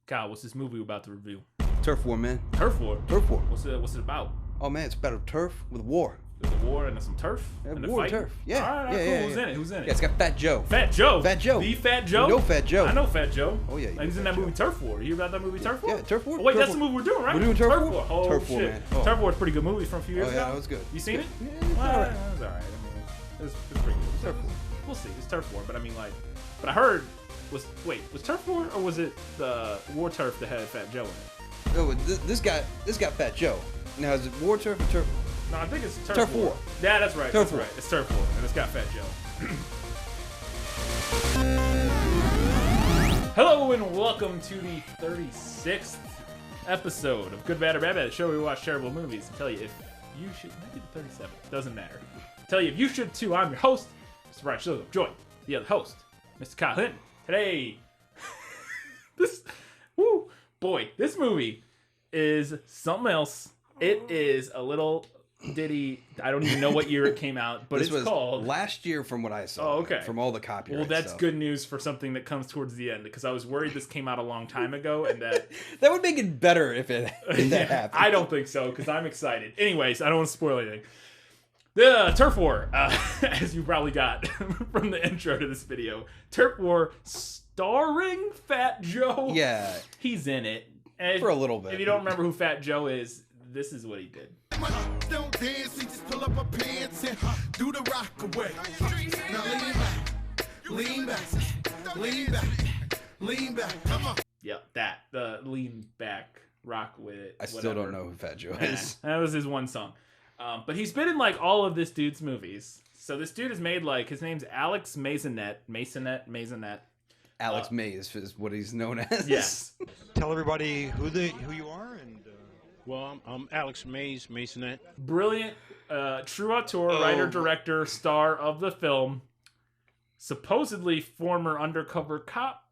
Kyle, what's this movie we're about to review? Turf war, man. Turf war? Turf war. What's it about? Oh, man, it's about a turf with war. There's a war and some turf? Yeah, and war and turf. Yeah. All right, yeah, cool. yeah, Who's in it? Yeah, it's got Fat Joe. Fat Joe? Fat Joe. The Fat Joe? You know Fat Joe. I know Fat Joe. Oh, yeah. He's in that movie Turf War. You hear about that movie Turf War? Yeah, Turf War. Oh, wait, Turf that's War. the movie we're doing, right? We're doing Turf War? Oh, Turf shit. War, man. Oh. Turf War's a pretty good movie from a few years ago. Yeah, that was good. You seen it? Yeah, it's all right. It was all right. I mean, it's pretty good. It's Turf War. We'll see. It's Turf War, but I mean, like, but I heard, was Turf War or was it the War Turf that had Fat Joe in it? No, this got Fat Joe. Now, is it war turf or turf? No, I think it's Turf War. Yeah, that's right. Turf that's War. right. It's Turf War, and it's got Fat Joe. Hello, and welcome to the 36th episode of Good, Bad, or Bad Bad, the show where we watch terrible movies and tell you if you should. Maybe the 37th. Doesn't matter. Tell you if you should too. I'm your host, Mr. Brian Schilligan. Joined the other host, Mr. Kyle Hinton. Today, this movie is something else. It is a little ditty. I don't even know what year it came out, but This it's was called last year from what I saw. Oh, okay. From all the copyright Well, that's stuff. good news for something that comes towards the end, because I was worried this came out a long time ago and that That would make it better if that Yeah, happened. I don't think so, because I'm excited. Anyways, I don't want to spoil anything. The Turf War, as you probably got from the intro to this video, Turf War starring Fat Joe. Yeah. He's in it. And For a little bit. If you don't remember who Fat Joe is, this is what he did. Don't dance, he just pull up her pants and do the RoccoW. Now lean back, lean back, come on. Yep, the lean back, rock with it. I still don't know who Fat Joe is. That was his one song. But he's been in like all of this dude's movies. So this dude has made like, his name's Alex Maisonette. Alex Mays is what he's known as. Yes. Tell everybody who you are and. Well, I'm Alex Masonette. Brilliant, true auteur, writer, director, star of the film. Supposedly former undercover cop,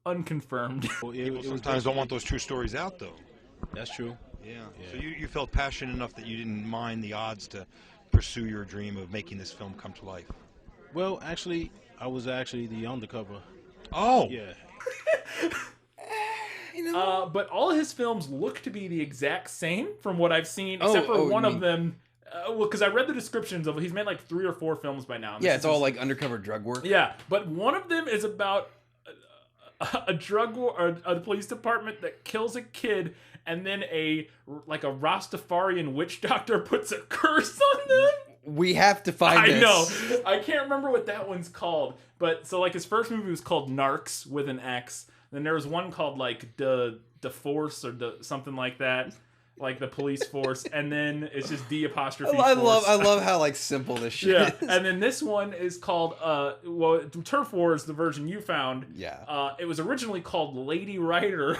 unconfirmed. Well, People sometimes don't want those true stories out, though. That's true. Yeah. So you felt passionate enough that you didn't mind the odds to pursue your dream of making this film come to life. Well, actually, I was actually the undercover. Oh. Yeah. But all of his films look to be the exact same from what I've seen, except for one of them. Well, because I read the descriptions of, he's made like 3 or 4 films by now. Yeah, it's all like undercover drug work. Yeah, but one of them is about a drug war, or a police department that kills a kid, and then a Rastafarian witch doctor puts a curse on them. We have to find this. I know. I can't remember what that one's called. But so like his first movie was called Narcs with an X. Then there was one called like the Force or something like that, like the police force. And then it's just D apostrophe I force. love how like simple this shit Yeah. is. And then this one is called Turf War is the version you found. Yeah. It was originally called Lady Rider,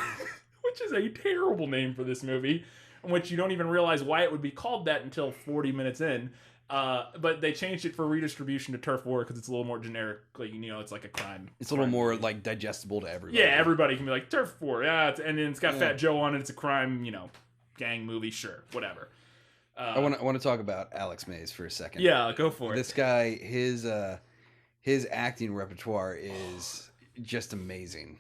which is a terrible name for this movie, in which you don't even realize why it would be called that until 40 minutes in. But they changed it for redistribution to Turf War because it's a little more generic. Like, it's like a crime. It's a little more like digestible to everybody. Yeah, everybody can be like Turf War. Yeah, and then it's got Fat Joe on it. It's a crime, gang movie. Sure, whatever. I want to talk about Alex Mays for a second. Yeah, go for it. This guy, his acting repertoire is just amazing.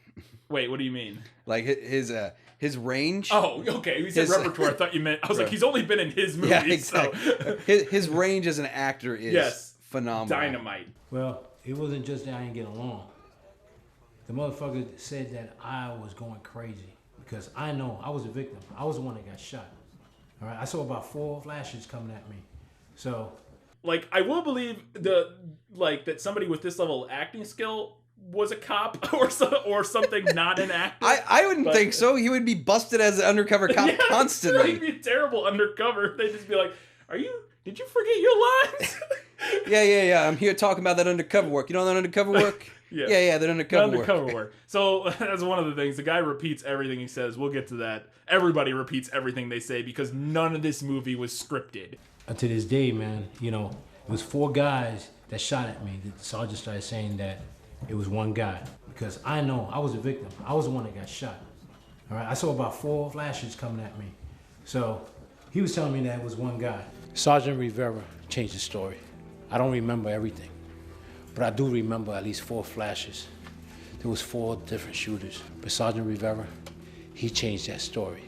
Wait, what do you mean? Like his range. Oh, okay. You said repertoire. I thought you meant. I was like, he's only been in his movies. Yeah, exactly. So. his range as an actor is phenomenal. Dynamite. Well, it wasn't just that I didn't get along. The motherfucker said that I was going crazy because I know I was a victim. I was the one that got shot. All right, I saw about 4 flashes coming at me. So, like, I will believe that somebody with this level of acting skill was a cop or something, not an actor. I wouldn't think so. He would be busted as an undercover cop constantly. He'd be terrible undercover. They'd just be like, did you forget your lines? Yeah. I'm here talking about that undercover work. You know that undercover work? Yeah, that undercover work. So that's one of the things. The guy repeats everything he says. We'll get to that. Everybody repeats everything they say because none of this movie was scripted. to this day, man, it was 4 guys that shot at me. The sergeant started saying that it was one guy because I know I was a victim. I was the one that got shot. All right, I saw about 4 flashes coming at me. So he was telling me that it was one guy. Sergeant Rivera changed the story. I don't remember everything, but I do remember at least 4 flashes. There was 4 different shooters. But Sergeant Rivera, he changed that story.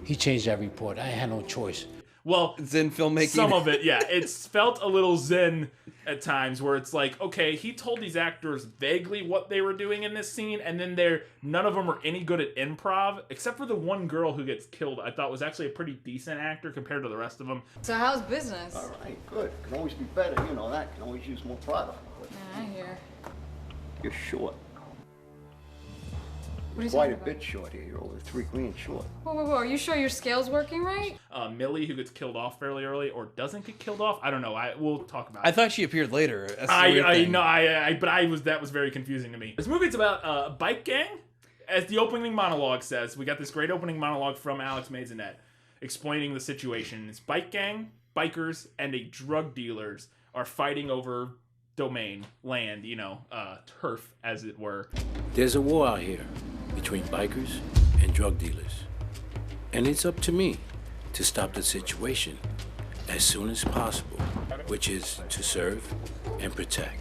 He changed that report. I had no choice. Well, Zen filmmaking. Some of it, yeah. It's felt a little zen at times where it's like, okay, he told these actors vaguely what they were doing in this scene, and then none of them are any good at improv, except for the one girl who gets killed. I thought was actually a pretty decent actor compared to the rest of them. So how's business? All right, good. Can always be better, you know that. Can always use more product. But Yeah, I hear. you're short. What are you Quite a talking about? bit short here. You're over $3,000 short. Whoa, are you sure your scale's working right? Millie, who gets killed off fairly early, or doesn't get killed off. I don't know. We'll talk about it. I thought she appeared later. That's the weird I thing. know. That was very confusing to me. This movie's about a bike gang. As the opening monologue says, we got this great opening monologue from Alex Maisonet explaining the situation. It's bike gang, bikers, and a drug dealers are fighting over land, turf, as it were. There's a war out here between bikers and drug dealers. And it's up to me to stop the situation as soon as possible, which is to serve and protect.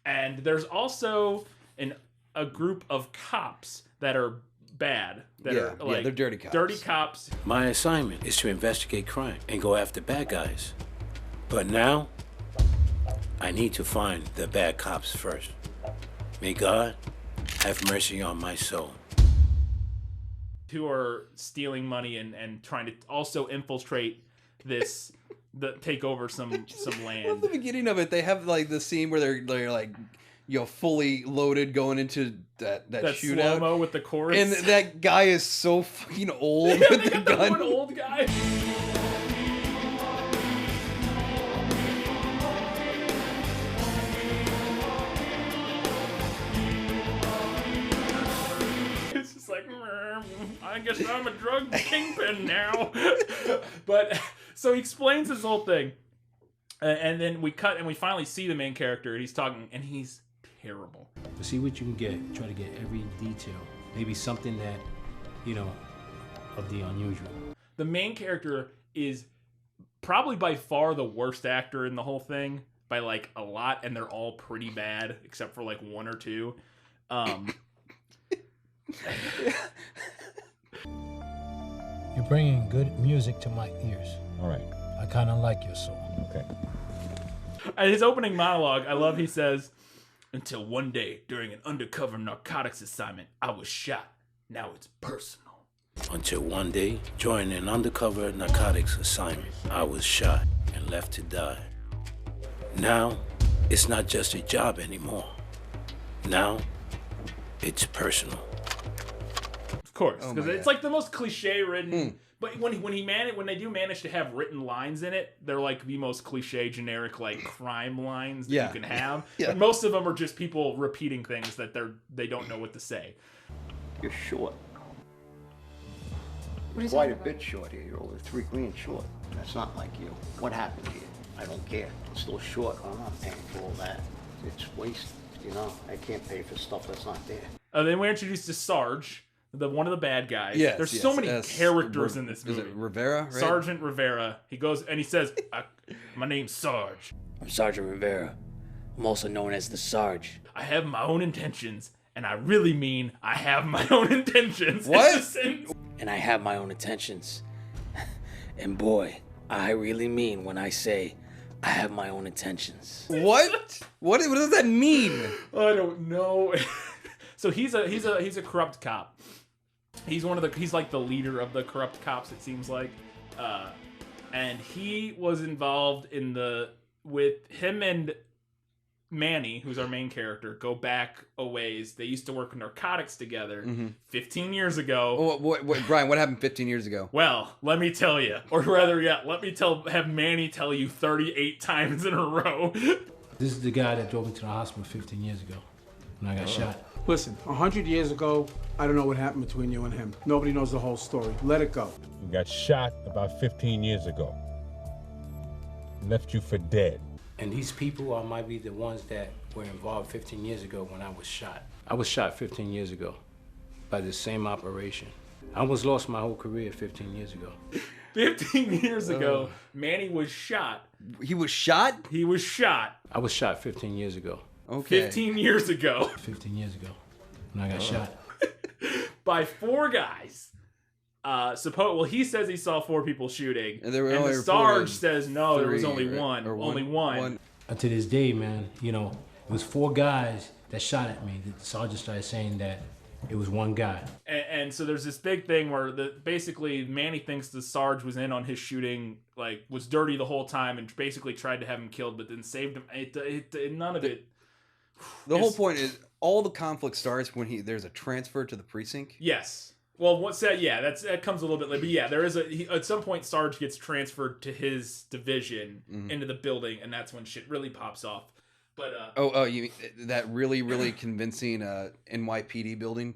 And there's also a group of cops that are bad. That are they're dirty cops. Dirty cops. My assignment is to investigate crime and go after bad guys. But now, I need to find the bad cops first. May God have mercy on my soul. Who are stealing money and trying to also infiltrate take over some At land. the beginning of it, they have like the scene where they're like, fully loaded going into that shootout. Slow-mo with the chorus. And that guy is so fucking old Yeah, with they the got that gun. one old guy. It's just like, I guess I'm a drug kingpin now. But so he explains this whole thing, and then we cut and we finally see the main character. And he's talking, and he's terrible. See what you can get. Try to get every detail. Maybe something that, of the unusual. The main character is probably by far the worst actor in the whole thing by like a lot, and they're all pretty bad except for like one or two. You're bringing good music to my ears. All right. I kind of like your soul. Okay. And his opening monologue, I love, he says, "Until one day during an undercover narcotics assignment, I was shot. Now it's personal." Until one day, during an undercover narcotics assignment, I was shot and left to die. Now, it's not just a job anymore. Now, it's personal. Of course, because it's like the most cliche-ridden. But when they do manage to have written lines in it, they're like the most cliche, generic, like crime lines that you can have. But most of them are just people repeating things that they don't know what to say. You're short. What are you Quite a talking about? bit short here. You're over $3,000 short. That's not like you. What happened here? I don't care. I'm still short. I'm not paying for all that. It's wasted, I can't pay for stuff that's not there. Then we're introduced to Sarge, one of the bad guys. Yes, There's so many characters in this movie. Is it Rivera? Right? Sergeant Rivera. He goes and he says, "My name's Sarge. I'm Sergeant Rivera. I'm also known as the Sarge. I have my own intentions, and I really mean I have my own intentions." What? And I have my own intentions. And boy, I really mean when I say I have my own intentions. What? What does that mean? I don't know. So he's a corrupt cop. He's like the leader of the corrupt cops, it seems like. And he was involved with him and Manny, who's our main character, go back a ways. They used to work narcotics together 15 years ago. Wait, Brian, what happened 15 years ago? Well, let me tell you. Or rather, have Manny tell you 38 times in a row. This is the guy that drove me to the hospital 15 years ago when I got shot. Listen, 100 years ago, I don't know what happened between you and him. Nobody knows the whole story. Let it go. You got shot about 15 years ago. Left you for dead. And these people might be the ones that were involved 15 years ago when I was shot. I was shot 15 years ago by the same operation. I almost lost my whole career 15 years ago. 15 years ago, Manny was shot. He was shot? He was shot. I was shot 15 years ago. Okay. 15 years ago. 15 years ago when I got shot. by 4 guys. He says he saw 4 people shooting, and the Sarge says no, there was only one. Only one. To this day, man, you know, it was 4 guys that shot at me. The sergeant started saying that it was one guy. And so there's this big thing where basically Manny thinks the Sarge was in on his shooting, like was dirty the whole time, and basically tried to have him killed, but then saved him. None of it. The whole point is all the conflict starts when there's a transfer to the precinct. Yes. Well, what's that? Yeah, that comes a little bit later. But yeah, there is at some point Sarge gets transferred to his division into the building, and that's when shit really pops off. But you mean that really convincing NYPD building?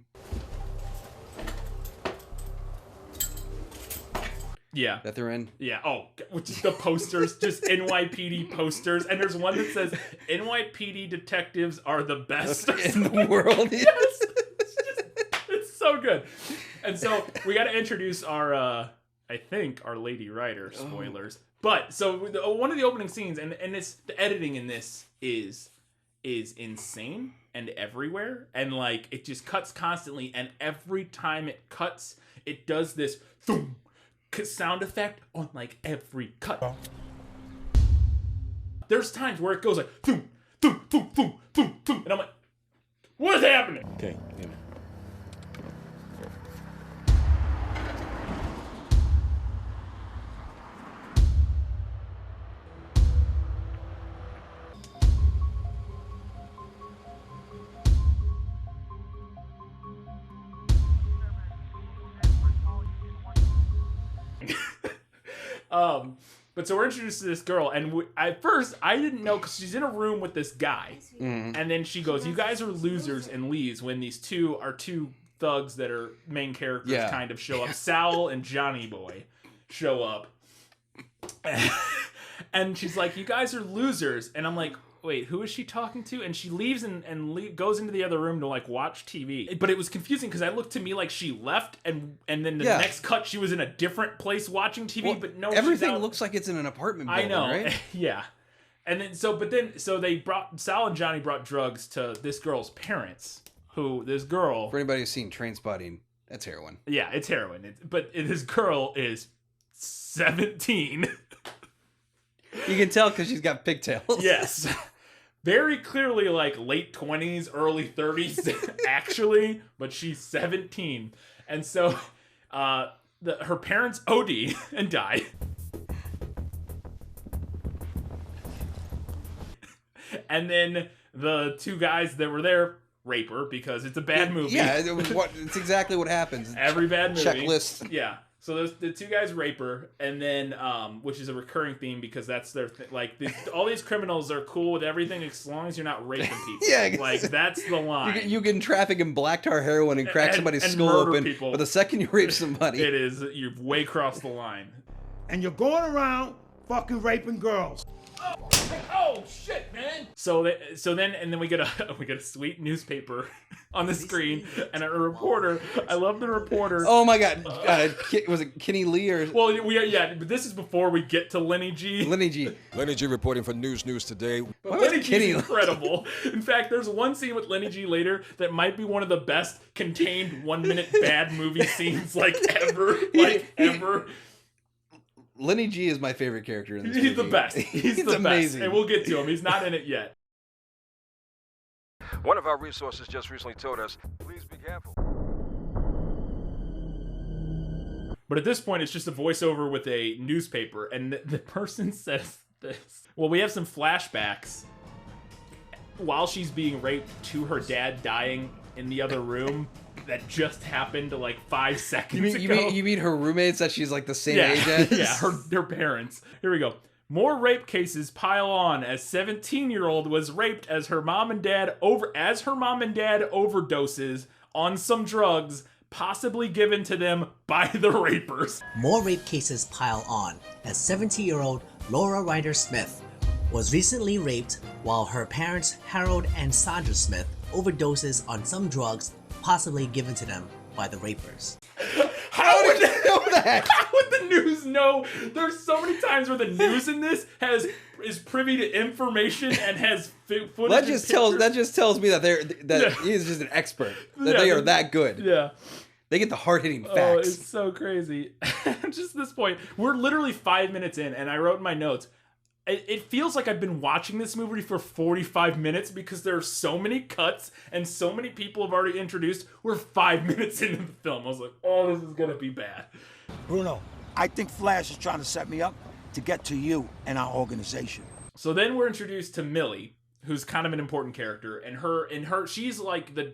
Yeah. That they're in? Yeah. Oh, which the posters, just NYPD posters. And there's one that says, NYPD detectives are the best in the world. Yes. It's so good. And so we got to introduce our, I think, our Lady Writer, spoilers. But, so one of the opening scenes, and it's, the editing in this is insane and everywhere. And, like, it just cuts constantly. And every time it cuts, it does this thum sound effect on, like, every cut. There's times where it goes like, thum, thum, thum, thum, thum, thum. And I'm like, what is happening? Okay, yeah. But so we're introduced to this girl, and at first I didn't know because she's in a room with this guy, and then she goes, "You guys are losers," and leaves when these two thugs that are main characters kind of show up. Sal and Johnny Boy show up, and she's like, "You guys are losers," and I'm like, wait, who is she talking to? And she leaves and goes into the other room to like watch TV. But it was confusing because I looked to me like she left, and then the next cut she was in a different place watching TV. Well, but no, everything looks like it's in an apartment building. I know, right? Yeah. And then so they brought Sal and Johnny brought drugs to this girl's parents. Who this girl? For anybody who's seen Trainspotting, that's heroin. Yeah, it's heroin. But this girl is 17. You can tell because she's got pigtails. Yes. Very clearly like late 20s, early 30s, actually, but she's 17. And so her parents OD and die. And then the 2 guys that were there rape her because it's a bad movie. Yeah, it's exactly what happens. Every bad movie. Checklist. Yeah. So the 2 guys rape her, and then, which is a recurring theme because that's their all these criminals are cool with everything as long as you're not raping people. Yeah, like that's the line. You can traffic in black tar heroin and crack somebody's skull open, people. But the second you rape somebody, you've way crossed the line. And you're going around fucking raping girls. Oh shit, man! So then we get a sweet newspaper on the screen and a reporter. I love the reporter. Oh my god, was it Kenny Lee or? Well, but this is before we get to Lenny G. Lenny G reporting for News Today. But Lenny G is incredible. In fact, there's one scene with Lenny G later that might be one of the best contained 1-minute bad movie scenes ever. Lenny G is my favorite character in this movie. He's the best. He's the amazing. Best. And we'll get to him. He's not in it yet. One of our resources just recently told us, please be careful. But at this point, it's just a voiceover with a newspaper, and the person says this. Well, we have some flashbacks while she's being raped to her dad dying in the other room. That just happened like 5 seconds ago. You mean her roommates that she's like the same age as? Yeah, her parents. Here we go. More rape cases pile on as 17-year-old was raped as her mom and dad overdoses on some drugs possibly given to them by the rapers. More rape cases pile on as 17-year-old Laura Ryder Smith was recently raped while her parents Harold and Sandra Smith overdoses on some drugs possibly given to them by the rapers. How would they know that? How would the news know? There's so many times where the news in this is privy to information and has footage. That just tells me that he's just an expert. That they are that good. Yeah. They get the hard-hitting Oh, facts. it's so crazy. Just this point, we're literally 5 minutes in, and I wrote in my notes, it feels like I've been watching this movie for 45 minutes because there are so many cuts and so many people have already introduced. We're 5 minutes into the film. I was like, oh, this is going to be bad. Bruno, I think Flash is trying to set me up to get to you and our organization. So then we're introduced to Millie, who's kind of an important character, and she's like the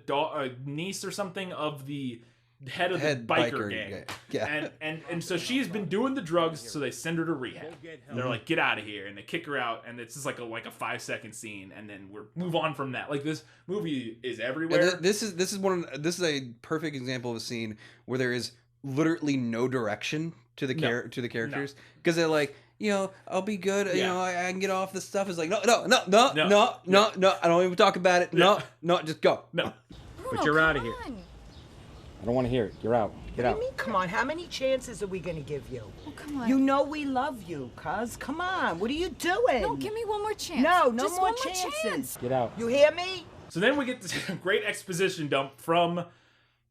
niece or something of the head of the biker gang. Yeah. And so she's been doing the drugs, so they send her to rehab. They're like, get out of here, and they kick her out, and it's just like a 5-second scene, and then we're move on from that. Like, this movie is everywhere. This is a perfect example of a scene where there is literally no direction to the characters, because they're like, you know, I'll be good. You know, I can get off this stuff. It's like, no. I don't even talk about it. No, just go. No. But you're out of here. I don't want to hear it. You're out. Get out. I mean, come on. How many chances are we going to give you? Oh, come on. You know we love you, cuz. Come on. What are you doing? No, give me one more chance. No Just more one chances. chance. Get out. You hear me? So then we get this great exposition dump from,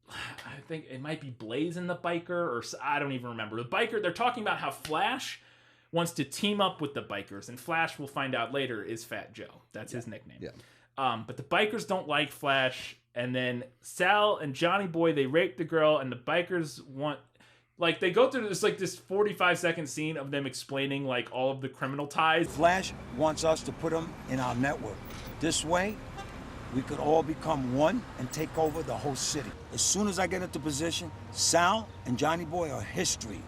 I think it might be Blaze and the biker, or I don't even remember. The biker, they're talking about how Flash wants to team up with the bikers, and Flash, we'll find out later, is Fat Joe. That's his nickname. Yeah. But the bikers don't like Flash, and then Sal and Johnny Boy, they rape the girl, and the bikers want, like, they go through this 45-second scene of them explaining like all of the criminal ties. Flash wants us to put him in our network. This way, we could all become one and take over the whole city. As soon as I get into position, Sal and Johnny Boy are history.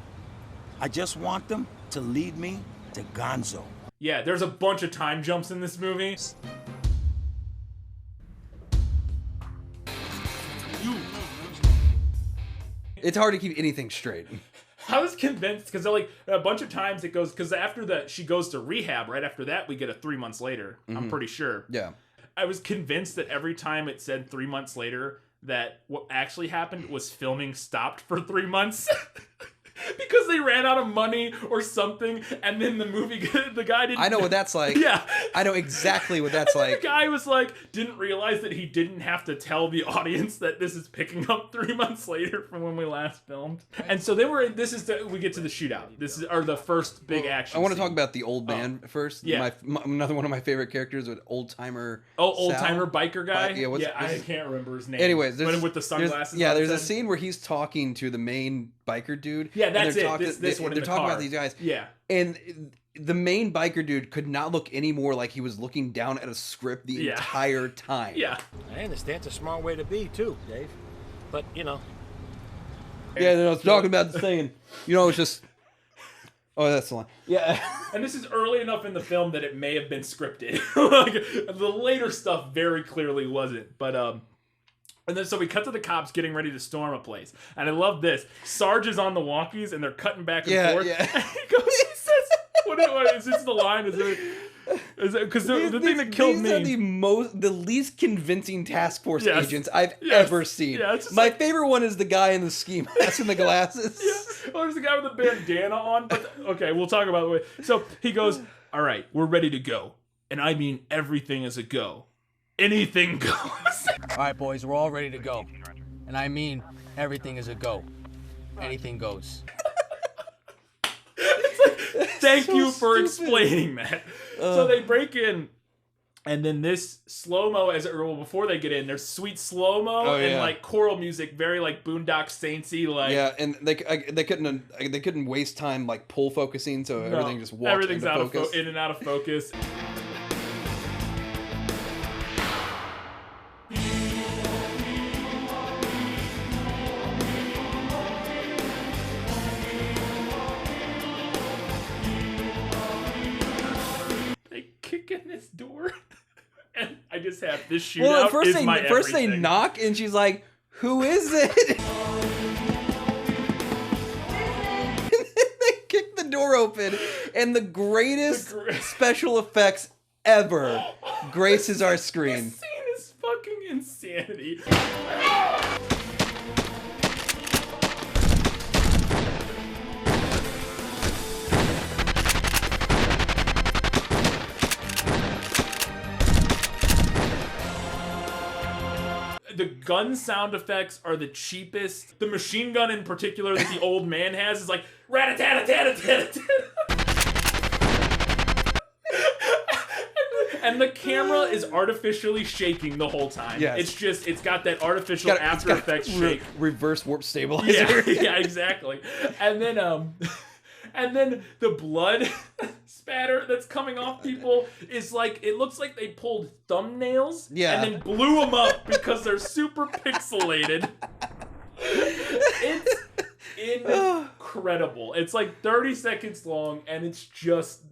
I just want them to lead me to Gonzo. Yeah, there's a bunch of time jumps in this movie. It's hard to keep anything straight. I was convinced because like a bunch of times it goes, because after that she goes to rehab. Right after that we get a 3 months later. I'm pretty sure. Yeah. I was convinced that every time it said 3 months later, that what actually happened was filming stopped for 3 months. Because they ran out of money or something, and then the guy didn't. I know what that's like. Yeah, I know exactly what that's like. The guy was like, didn't realize that he didn't have to tell the audience that this is picking up 3 months later from when we last filmed. And so then we get to the shootout. This is the first big action. I want to scene. talk about the old man first. Yeah, another one of my favorite characters with old timer. Old timer biker guy. I can't remember his name. Anyways, with the sunglasses. There's a scene where he's talking to the main biker dude. Yeah, that's it. They're talking about these guys. Yeah. And the main biker dude could not look any more like he was looking down at a script the entire time. Yeah. I understand it's a smart way to be, too, Dave. But, you know. Yeah, I was talking about the saying, it's just... Oh, that's the line. Yeah. And this is early enough in the film that it may have been scripted. Like, the later stuff very clearly wasn't. But, and then so we cut to the cops getting ready to storm a place. And I love this. Sarge is on the walkies and they're cutting back and forth. Yeah. And he says, what is this the line? Because the thing that killed me. These are the least convincing task force agents I've ever seen. Yeah, my favorite one is the guy in the ski mask and the glasses. Yeah. Well, there's the guy with the bandana on. But okay, we'll talk about it. So he goes, all right, we're ready to go. And I mean everything is a go. Anything goes. All right, boys, we're all ready to go. And I mean, everything is a go. Anything goes. It's like, thank you for explaining that. So they break in, and then this slow-mo, before they get in, there's sweet slow-mo and like choral music, very like Boondock Saints-y, like. Yeah, and they couldn't waste time like pull focusing, so everything just walked everything's into focus. in and out of focus. In this door, and I just have this shootout. Well, first they knock, and she's like, "Who is it?" And then they kick the door open, and the greatest special effects ever graces our screen. This scene is fucking insanity. gun sound effects are the cheapest. The machine gun in particular that the old man has is like rat-a-tat-a-tat-a-tat-a-tat. And the camera is artificially shaking the whole time. Yes. It's got that artificial After Effects shake. Reverse warp stabilizer. Yeah, exactly. And then the blood spatter that's coming off people is like, it looks like they pulled thumbnails and then blew them up because they're super pixelated. It's incredible. It's like 30 seconds long, and it's just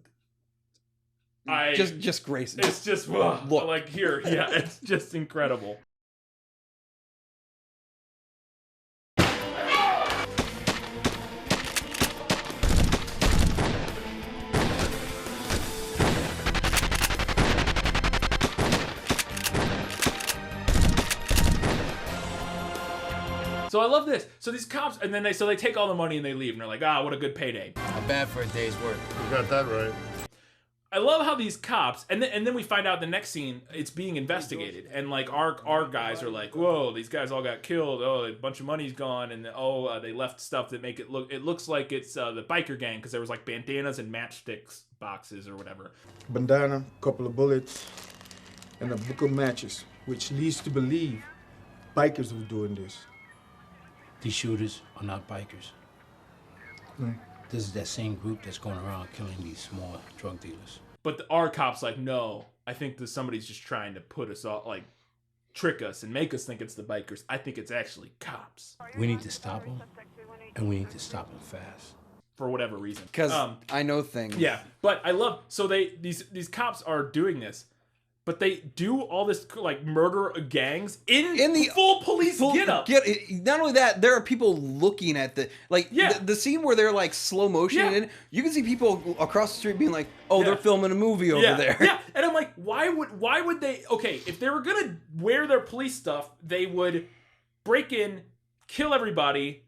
grace. It's just look. Like here, yeah, it's just incredible. So I love this. So these cops, and then they take all the money and they leave, and they're like, what a good payday. Not bad for a day's work. You got that right. I love how these cops, and then we find out the next scene, it's being investigated, and like our guys are like, whoa, these guys all got killed. Oh, a bunch of money's gone, and they left stuff that make it looks like it's the biker gang because there was like bandanas and matchsticks boxes or whatever. Bandana, couple of bullets, and a book of matches, which leads to believe bikers were doing this. These shooters are not bikers. This is that same group that's going around killing these small drug dealers. But our cop's like, no, I think that somebody's just trying to put us all, like, trick us and make us think it's the bikers. I think it's actually cops. We need to stop them, and we need to stop them fast. For whatever reason. Because I know things. Yeah, but I love, so these cops are doing this, but they do all this like murder gangs in the full police get-up. Not only that, there are people looking at the scene where they're like slow motion, and you can see people across the street being like, "Oh, they're filming a movie over there." Yeah, and I'm like, why would they? Okay, if they were gonna wear their police stuff, they would break in, kill everybody,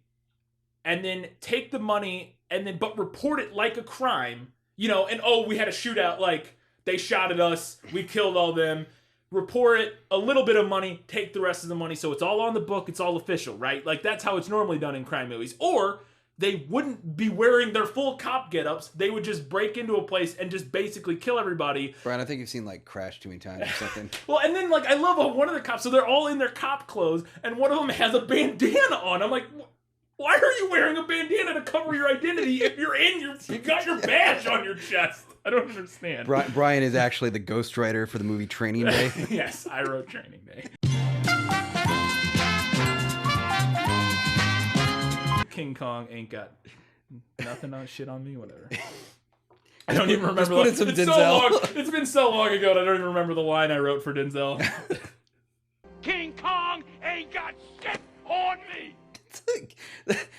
and then take the money, and then but report it like a crime, and we had a shootout, like. They shot at us. We killed all them. Report it, a little bit of money, take the rest of the money. So it's all on the book. It's all official, right? Like, that's how it's normally done in crime movies. Or they wouldn't be wearing their full cop get-ups. They would just break into a place and just basically kill everybody. Brian, I think you've seen, like, Crash too many times or something. Well, and then, like, I love one of the cops. So they're all in their cop clothes, and one of them has a bandana on. I'm like, why are you wearing a bandana to cover your identity if you got your badge on your chest? I don't understand. Brian is actually the ghostwriter for the movie Training Day. Yes, I wrote Training Day. King Kong ain't got nothing on shit on me, whatever. I don't even remember. It's been so long ago, and I don't even remember the line I wrote for Denzel. King Kong ain't got shit on me.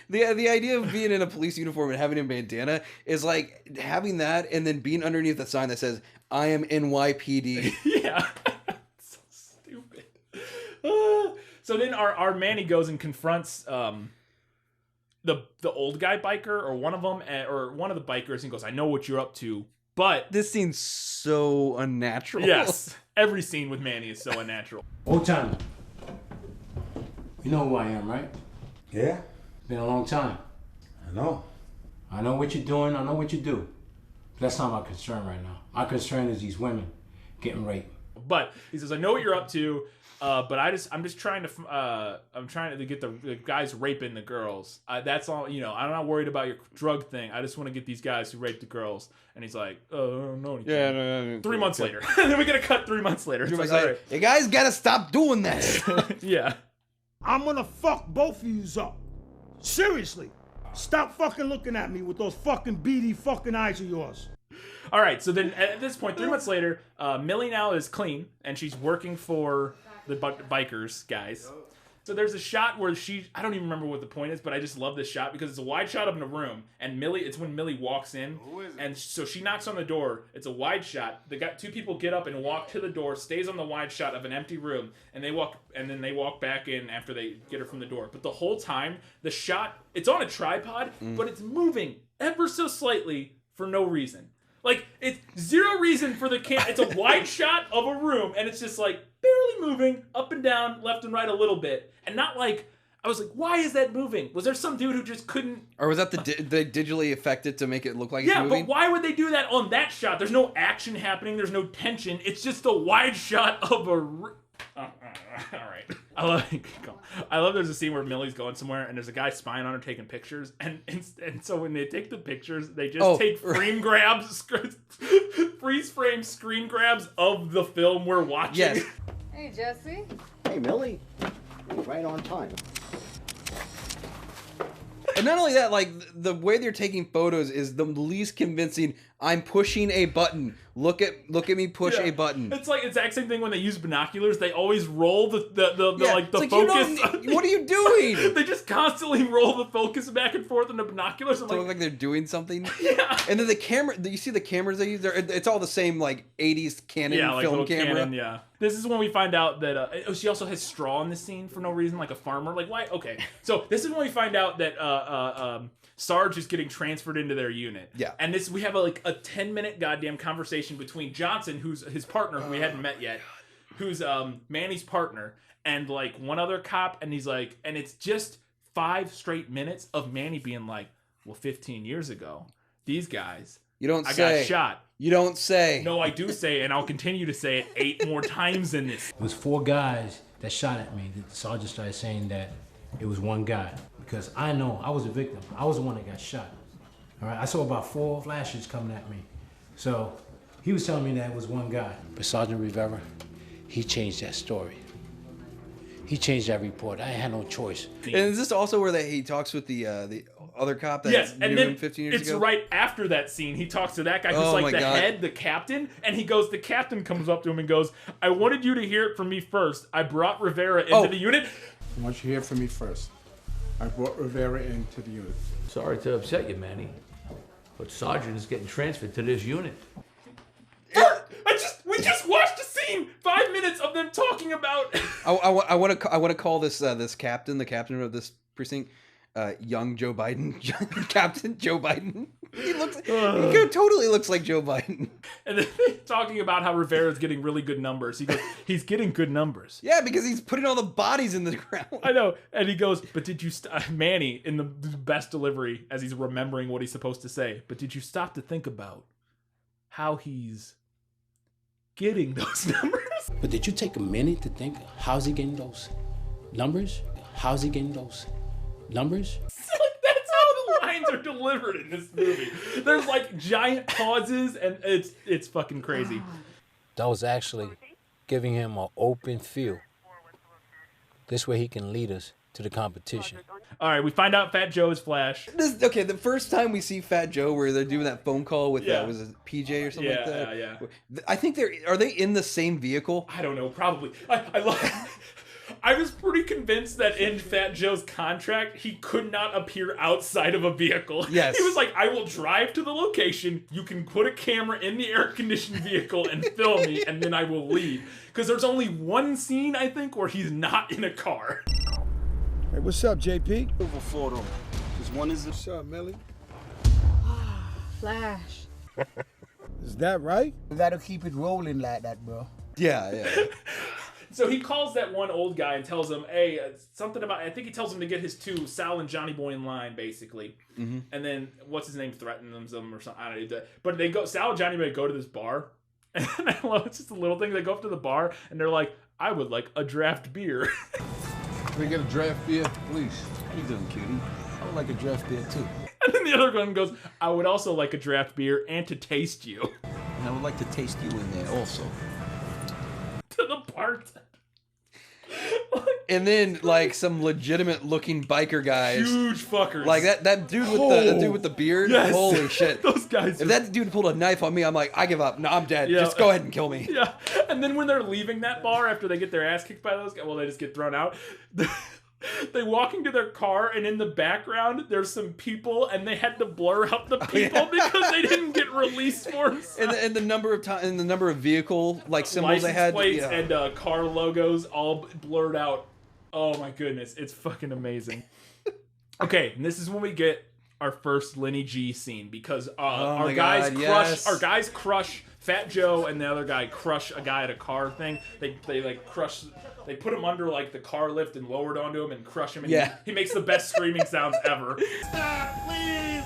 The idea of being in a police uniform and having a bandana is like having that and then being underneath a sign that says, "I am NYPD." Yeah. So stupid. So then our Manny goes and confronts the old guy biker, or one of them, or one of the bikers, and goes, "I know what you're up to, but..." This seems so unnatural. Yes. Every scene with Manny is so unnatural. Old time. You know who I am, right? Yeah. Been a long time. I know. I know what you're doing. I know what you do. But that's not my concern right now. My concern is these women getting raped. But he says, "I know what you're up to, but I'm just trying to get the guys raping the girls. That's all. I'm not worried about your drug thing. I just want to get these guys who rape the girls." And he's like, "Oh, I don't know anything." Yeah, no. 3 months later, and then we get a cut 3 months later. It's like, all right. You guys gotta stop doing that. Yeah. I'm gonna fuck both of yous up. Seriously. Stop fucking looking at me with those fucking beady fucking eyes of yours. All right, so then at this point, 3 months later, Millie now is clean, and she's working for the bikers guys. So there's a shot where I don't even remember what the point is, but I just love this shot because it's a wide shot up in a room, and it's when Millie walks in, and so she knocks on the door. It's a wide shot. Two people get up and walk to the door, stays on the wide shot of an empty room, and they walk back in after they get her from the door. But the whole time, the shot, it's on a tripod, but it's moving ever so slightly for no reason. Like, it's zero reason for the camera. It's a wide shot of a room, and it's just like barely moving up and down, left and right a little bit, and not like. I was like, why is that moving? Was there some dude who just couldn't... Or was that they digitally affected to make it look like it's moving? Yeah, but why would they do that on that shot? There's no action happening. There's no tension. It's just a wide shot of a... All right. I love there's a scene where Millie's going somewhere, and there's a guy spying on her taking pictures. And so when they take the pictures, they just take frame grabs, freeze frame screen grabs of the film we're watching. Yes. Hey, Jesse. Hey, Millie. Right on time. And not only that, like, the way they're taking photos is the least convincing. I'm pushing a button. Look at me push a button. It's like exact same thing when they use binoculars. They always roll the focus. What are you doing? They just constantly roll the focus back and forth in the binoculars. To look like they're doing something. Yeah. And then the camera. You see the cameras they use? It's all the same like 80s Canon film camera. Canon, yeah. This is when we find out that she also has straw in the scene for no reason, like a farmer. Like why? Okay. So this is when we find out that Sarge is getting transferred into their unit. Yeah. And we have a 10-minute goddamn conversation between Johnson, who's his partner, who we hadn't met yet, who's Manny's partner, and like one other cop, and he's like, and it's just 5 straight minutes of Manny being like, well, 15 years ago, these guys, I got shot. You don't say. No, I do say, and I'll continue to say it 8 more times in this. It was 4 guys that shot at me. The sergeant started saying that it was one guy. Because I know I was a victim. I was the one that got shot. All right, I saw about 4 flashes coming at me. So he was telling me that it was one guy. But Sergeant Rivera, he changed that story. He changed that report. I had no choice. And is this also where he talks with the other cop that knew him 15 years ago? It's right after that scene. He talks to that guy who's like the head, the captain, and the captain comes up to him and goes, I wanted you to hear it from me first. I brought Rivera into the unit. I want you to hear it from me first. I brought Rivera into the unit. Sorry to upset you, Manny, but Sergeant is getting transferred to this unit. We just watched a scene, 5 minutes of them talking about. I want to call this the captain of this precinct, young Joe Biden, Captain Joe Biden. He totally looks like Joe Biden. And then talking about how Rivera's getting really good numbers. He goes, he's getting good numbers. Yeah, because he's putting all the bodies in the ground. I know. And he goes, but did you Manny, in the best delivery, as he's remembering what he's supposed to say, but did you stop to think about how he's getting those numbers? But did you take a minute to think, how's he getting those numbers? How's he getting those numbers? That's how the lines are delivered in this movie. There's like giant pauses, and it's fucking crazy. That was actually giving him an open field. This way he can lead us to the competition. All right, we find out Fat Joe is Flash. The first time we see Fat Joe, where they're doing that phone call with was it PJ or something like that? Yeah. I think are they in the same vehicle? I don't know, probably. I was pretty convinced that in Fat Joe's contract, he could not appear outside of a vehicle. Yes. He was like, I will drive to the location, you can put a camera in the air-conditioned vehicle and film me, and then I will leave. Because there's only one scene, I think, where he's not in a car. Hey, what's up, JP? Over 4 of them. Just one is... What's up, Millie? Flash. Is that right? We gotta keep it rolling like that, bro. Yeah. So he calls that one old guy and tells him, hey, something about, I think he tells him to get his 2, Sal and Johnny Boy, in line, basically. Mm-hmm. And then, what's his name, threatens them or something. I don't know. But they go, Sal and Johnny Boy go to this bar. And I love, it's just a little thing. They go up to the bar and they're like, I would like a draft beer. Can we get a draft beer, please? How you doing, cutie? I would like a draft beer, too. And then the other one goes, I would also like a draft beer and to taste you. And I would like to taste you in there also. To the bartender. And then like some legitimate looking biker guys, huge fuckers, like that dude with the beard. Yes. Holy shit, those guys. If that dude pulled a knife on me, I'm like, I give up. No, I'm dead. Yeah. Just go ahead and kill me. Yeah. And then when they're leaving that bar after they get their ass kicked by those guys, well, they just get thrown out. They walk into their car, and in the background, there's some people, and they had to blur out the people because they didn't get released forms. And the number of time, and the number of vehicle like symbols license they had, plates and car logos all blurred out. Oh my goodness, it's fucking amazing. Okay, and this is when we get our first Lenny G scene because our my guys God, crush yes. our guys crush Fat Joe and the other guy crush a guy at a car thing. They like crush. They put him under like the car lift and lowered onto him and crush him. And Yeah. he makes the best screaming sounds ever. Stop, please!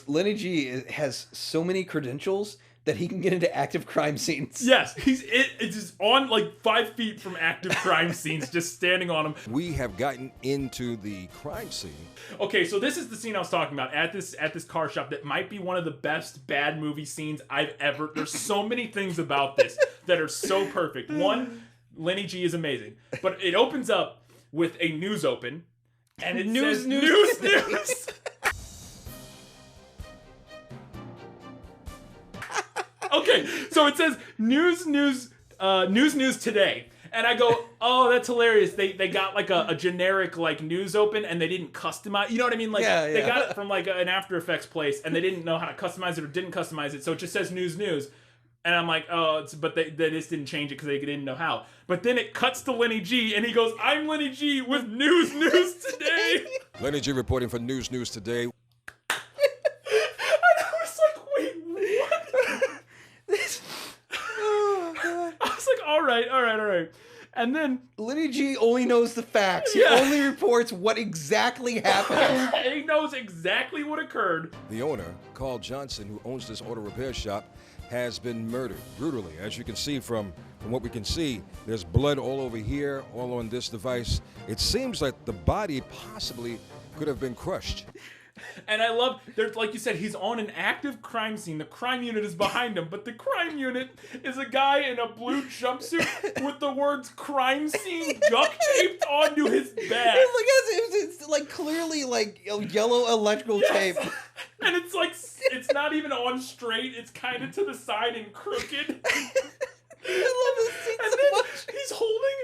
Lenny G has so many credentials that he can get into active crime scenes. Yes, it's just on like 5 feet from active crime scenes, just standing on them. We have gotten into the crime scene. Okay, so this is the scene I was talking about at this car shop that might be one of the best bad movie scenes I've ever. There's so many things about this that are so perfect. One, Lenny G is amazing, but it opens up with a news open, and it says news. Okay, so it says news today. And I go, oh, that's hilarious. They got like a generic like news open and they didn't customize. You know what I mean? Like they got it from like an After Effects place and they didn't know how to customize it or didn't customize it. So it just says news. And I'm like, oh, but they just didn't change it because they didn't know how. But then it cuts to Lenny G and he goes, I'm Lenny G with news today. Lenny G reporting for News Today. All right. And then Lenny G only knows the facts. He only reports what exactly happened. He knows exactly what occurred. The owner, Carl Johnson, who owns this auto repair shop, has been murdered brutally. As you can see from what we can see, there's blood all over here, all on this device. It seems like the body possibly could have been crushed. And I love, like you said, he's on an active crime scene. The crime unit is behind him, but the crime unit is a guy in a blue jumpsuit with the words crime scene duct taped onto his back. It's like clearly like yellow electrical tape. And it's like, it's not even on straight. It's kind of to the side and crooked. I love this scene and so then much. He's holding,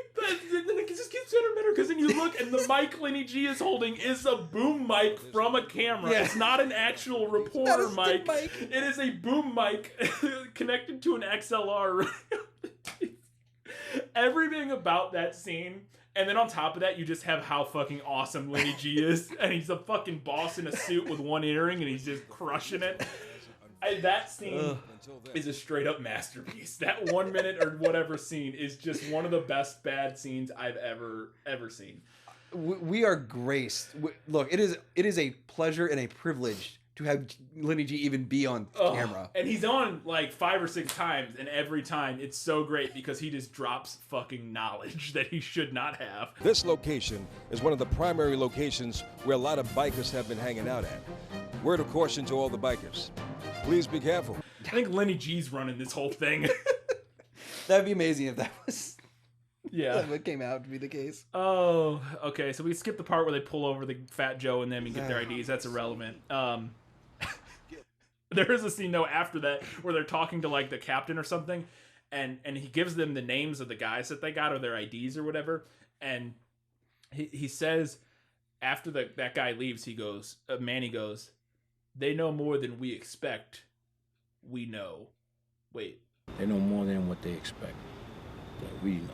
and then it just gets better and better because then you look and the mic Lenny G is holding is a boom mic from a camera. Yeah. It's not an actual reporter mic. It is a boom mic connected to an XLR. Everything about that scene. And then on top of that, you just have how fucking awesome Lenny G is. And he's a fucking boss in a suit with one earring and he's just crushing it. That scene is a straight up masterpiece. That 1 minute or whatever scene is just one of the best bad scenes I've ever seen. We are graced. Look, it is a pleasure and a privilege to have Lenny G even be on camera. And he's on like 5 or 6 times, and every time it's so great because he just drops fucking knowledge that he should not have. This location is one of the primary locations where a lot of bikers have been hanging out at. Word of caution to all the bikers. Please be careful. I think Lenny G's running this whole thing. That'd be amazing if that was what came out to be the case. Oh, okay. So we skip the part where they pull over the Fat Joe and them and get their IDs. That's irrelevant. There is a scene though after that where they're talking to like the captain or something, and he gives them the names of the guys that they got or their IDs or whatever, and he says after that guy leaves, he goes, Manny goes, they know more than we expect. We know. Wait. They know more than what they expect. That we know.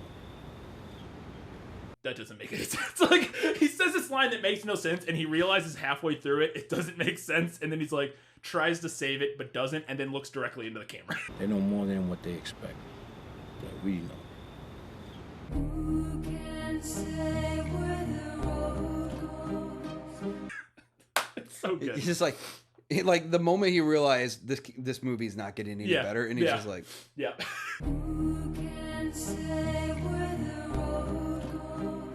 That doesn't make any sense. Like, he says this line that makes no sense, and he realizes halfway through it doesn't make sense, and then he's like, tries to save it, but doesn't, and then looks directly into the camera. They know more than what they expect. That we know. Who can say where the road goes? It's so good. He's just like the moment he realized this movie's not getting any better, and he's just like, Who can say where the road goes?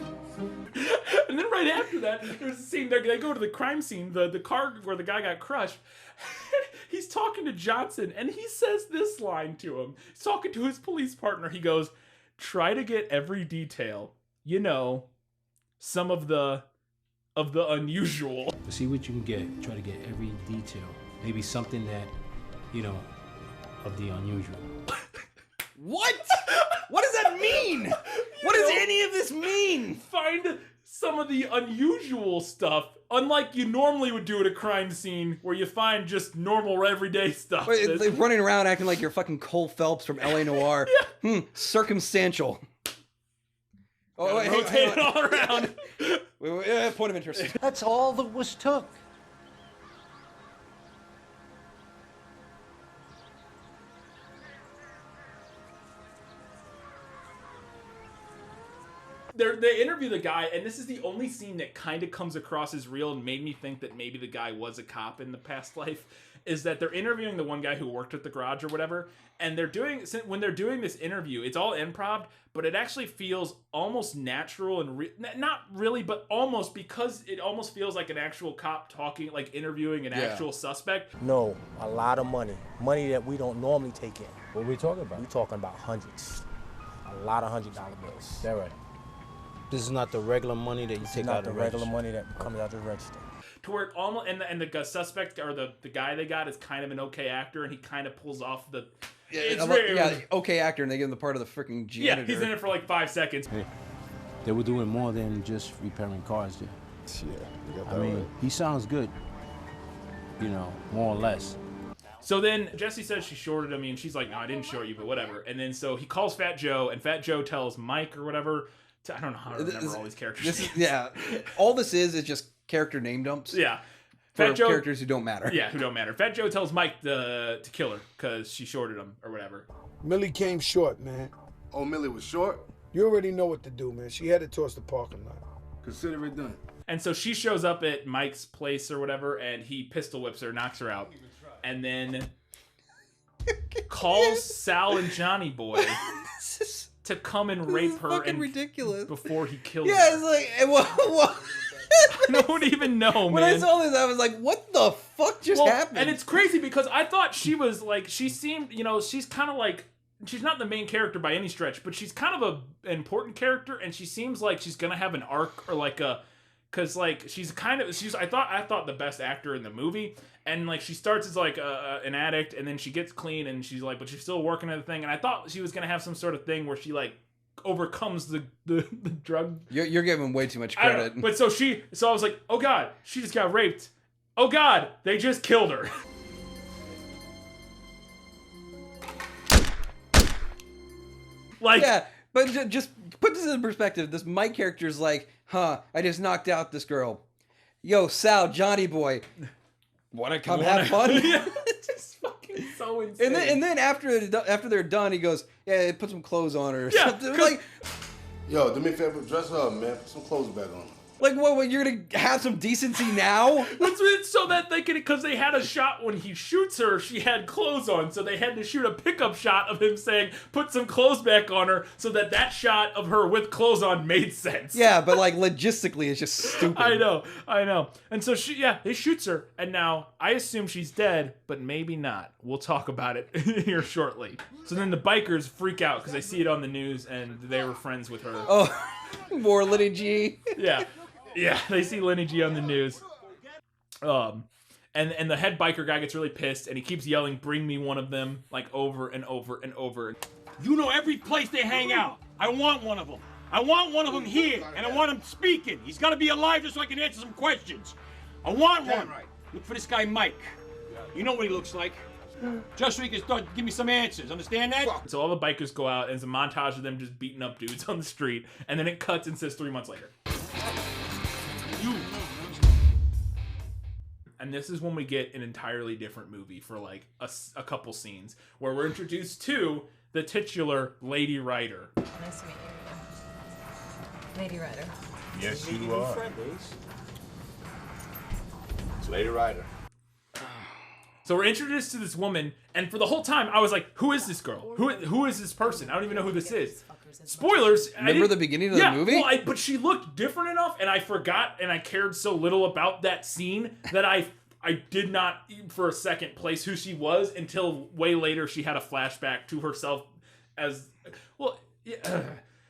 And then right after that, there's a scene, they go to the crime scene, the car where the guy got crushed. He's talking to Johnson, and he says this line to him. He's talking to his police partner. He goes, try to get every detail. You know, some of the unusual. See what you can get. Try to get every detail. Maybe something that, of the unusual. What? What does that mean? What does any of this mean? Find some of the unusual stuff, unlike you normally would do at a crime scene where you find just normal everyday stuff. They're running around acting like you're fucking Cole Phelps from LA Noire. Circumstantial. Oh, wait, rotate it all around. Wait, point of interest. That's all that was took. They interview the guy, and this is the only scene that kind of comes across as real and made me think that maybe the guy was a cop in the past life, is that they're interviewing the one guy who worked at the garage or whatever, and when they're doing this interview, it's all improv, but it actually feels almost natural and not really, but almost, because it almost feels like an actual cop talking, like interviewing an actual suspect. No, a lot of money. Money that we don't normally take in. What are we talking about? We're talking about hundreds. A lot of $100 bills. Is that right? This is not the regular money that you take out of the regular money that comes out the register. To where it almost, and the suspect, or the guy they got, is kind of an okay actor, and he kind of pulls off the... Okay actor, and they give him the part of the freaking janitor. Yeah, he's in it for like 5 seconds. Hey, they were doing more than just repairing cars there. Yeah, I mean, he sounds good, you know, more or less. So then Jesse says she shorted him, and she's like, no, I didn't short you, but whatever. And then so he calls Fat Joe, and Fat Joe tells Mike or whatever... I don't know how to remember all these characters. All this is just character name dumps. Yeah. For characters who don't matter. Yeah, who don't matter. Fat Joe tells Mike to kill her because she shorted him or whatever. Millie came short, man. Oh, Millie was short? You already know what to do, man. She headed towards the parking lot. Consider it done. And so she shows up at Mike's place or whatever, and he pistol whips her, knocks her out, and then calls Sal and Johnny Boy to come and rape her and ridiculous. Before he kills her. Yeah, it's like, what? I don't even know, man. When I saw this, I was like, what the fuck just happened? And it's crazy because I thought she was like, she seemed, you know, she's kind of like, she's not the main character by any stretch, but she's kind of an important character, and she seems like she's gonna have an arc or like a, cause like she's I thought the best actor in the movie, and like she starts as like an addict, and then she gets clean, and she's like, but she's still working at the thing, and I thought she was gonna have some sort of thing where she like overcomes the drug. You're giving way too much credit. But so I was like, oh god, she just got raped. Oh god, they just killed her. Like, yeah, but just put this in perspective. This Mike character's like, I just knocked out this girl. Yo, Sal, Johnny Boy, wanna come have fun? Yeah, it's just fucking so insane. And then after they're done, he goes, yeah, put some clothes on her or something. Like, yo, do me a favor, dress her up, man. Put some clothes back on her. Like, what, you're gonna have some decency now? It's so that they can, because they had a shot when he shoots her, she had clothes on, so they had to shoot a pickup shot of him saying, put some clothes back on her, so that shot of her with clothes on made sense. Yeah, but like, logistically, it's just stupid. I know. And so he shoots her, and now, I assume she's dead, but maybe not. We'll talk about it here shortly. So then the bikers freak out, because they see it on the news, and they were friends with her. Oh, more Lenny G. Yeah, they see Lenny G on the news. And the head biker guy gets really pissed, and he keeps yelling, bring me one of them, like over and over and over. You know every place they hang out. I want one of them. I want one of them here, and I want him speaking. He's got to be alive just so I can answer some questions. I want one. Look for this guy, Mike. You know what he looks like. Just so he can start give me some answers. Understand that? So all the bikers go out, and it's a montage of them just beating up dudes on the street, and then it cuts and says 3 months later. And this is when we get an entirely different movie for like a couple scenes where we're introduced to the titular Lady Rider. Nice to meet you. Lady Rider. Yes, you are. It's Lady Rider. So we're introduced to this woman, and for the whole time I was like, who is this girl? Who is this person? I don't even know who this is. Spoilers. Remember the beginning of the movie? Well, but she looked different enough, and I forgot, and I cared so little about that scene that I did not, for a second, place who she was until way later she had a flashback to herself as... Well, yeah.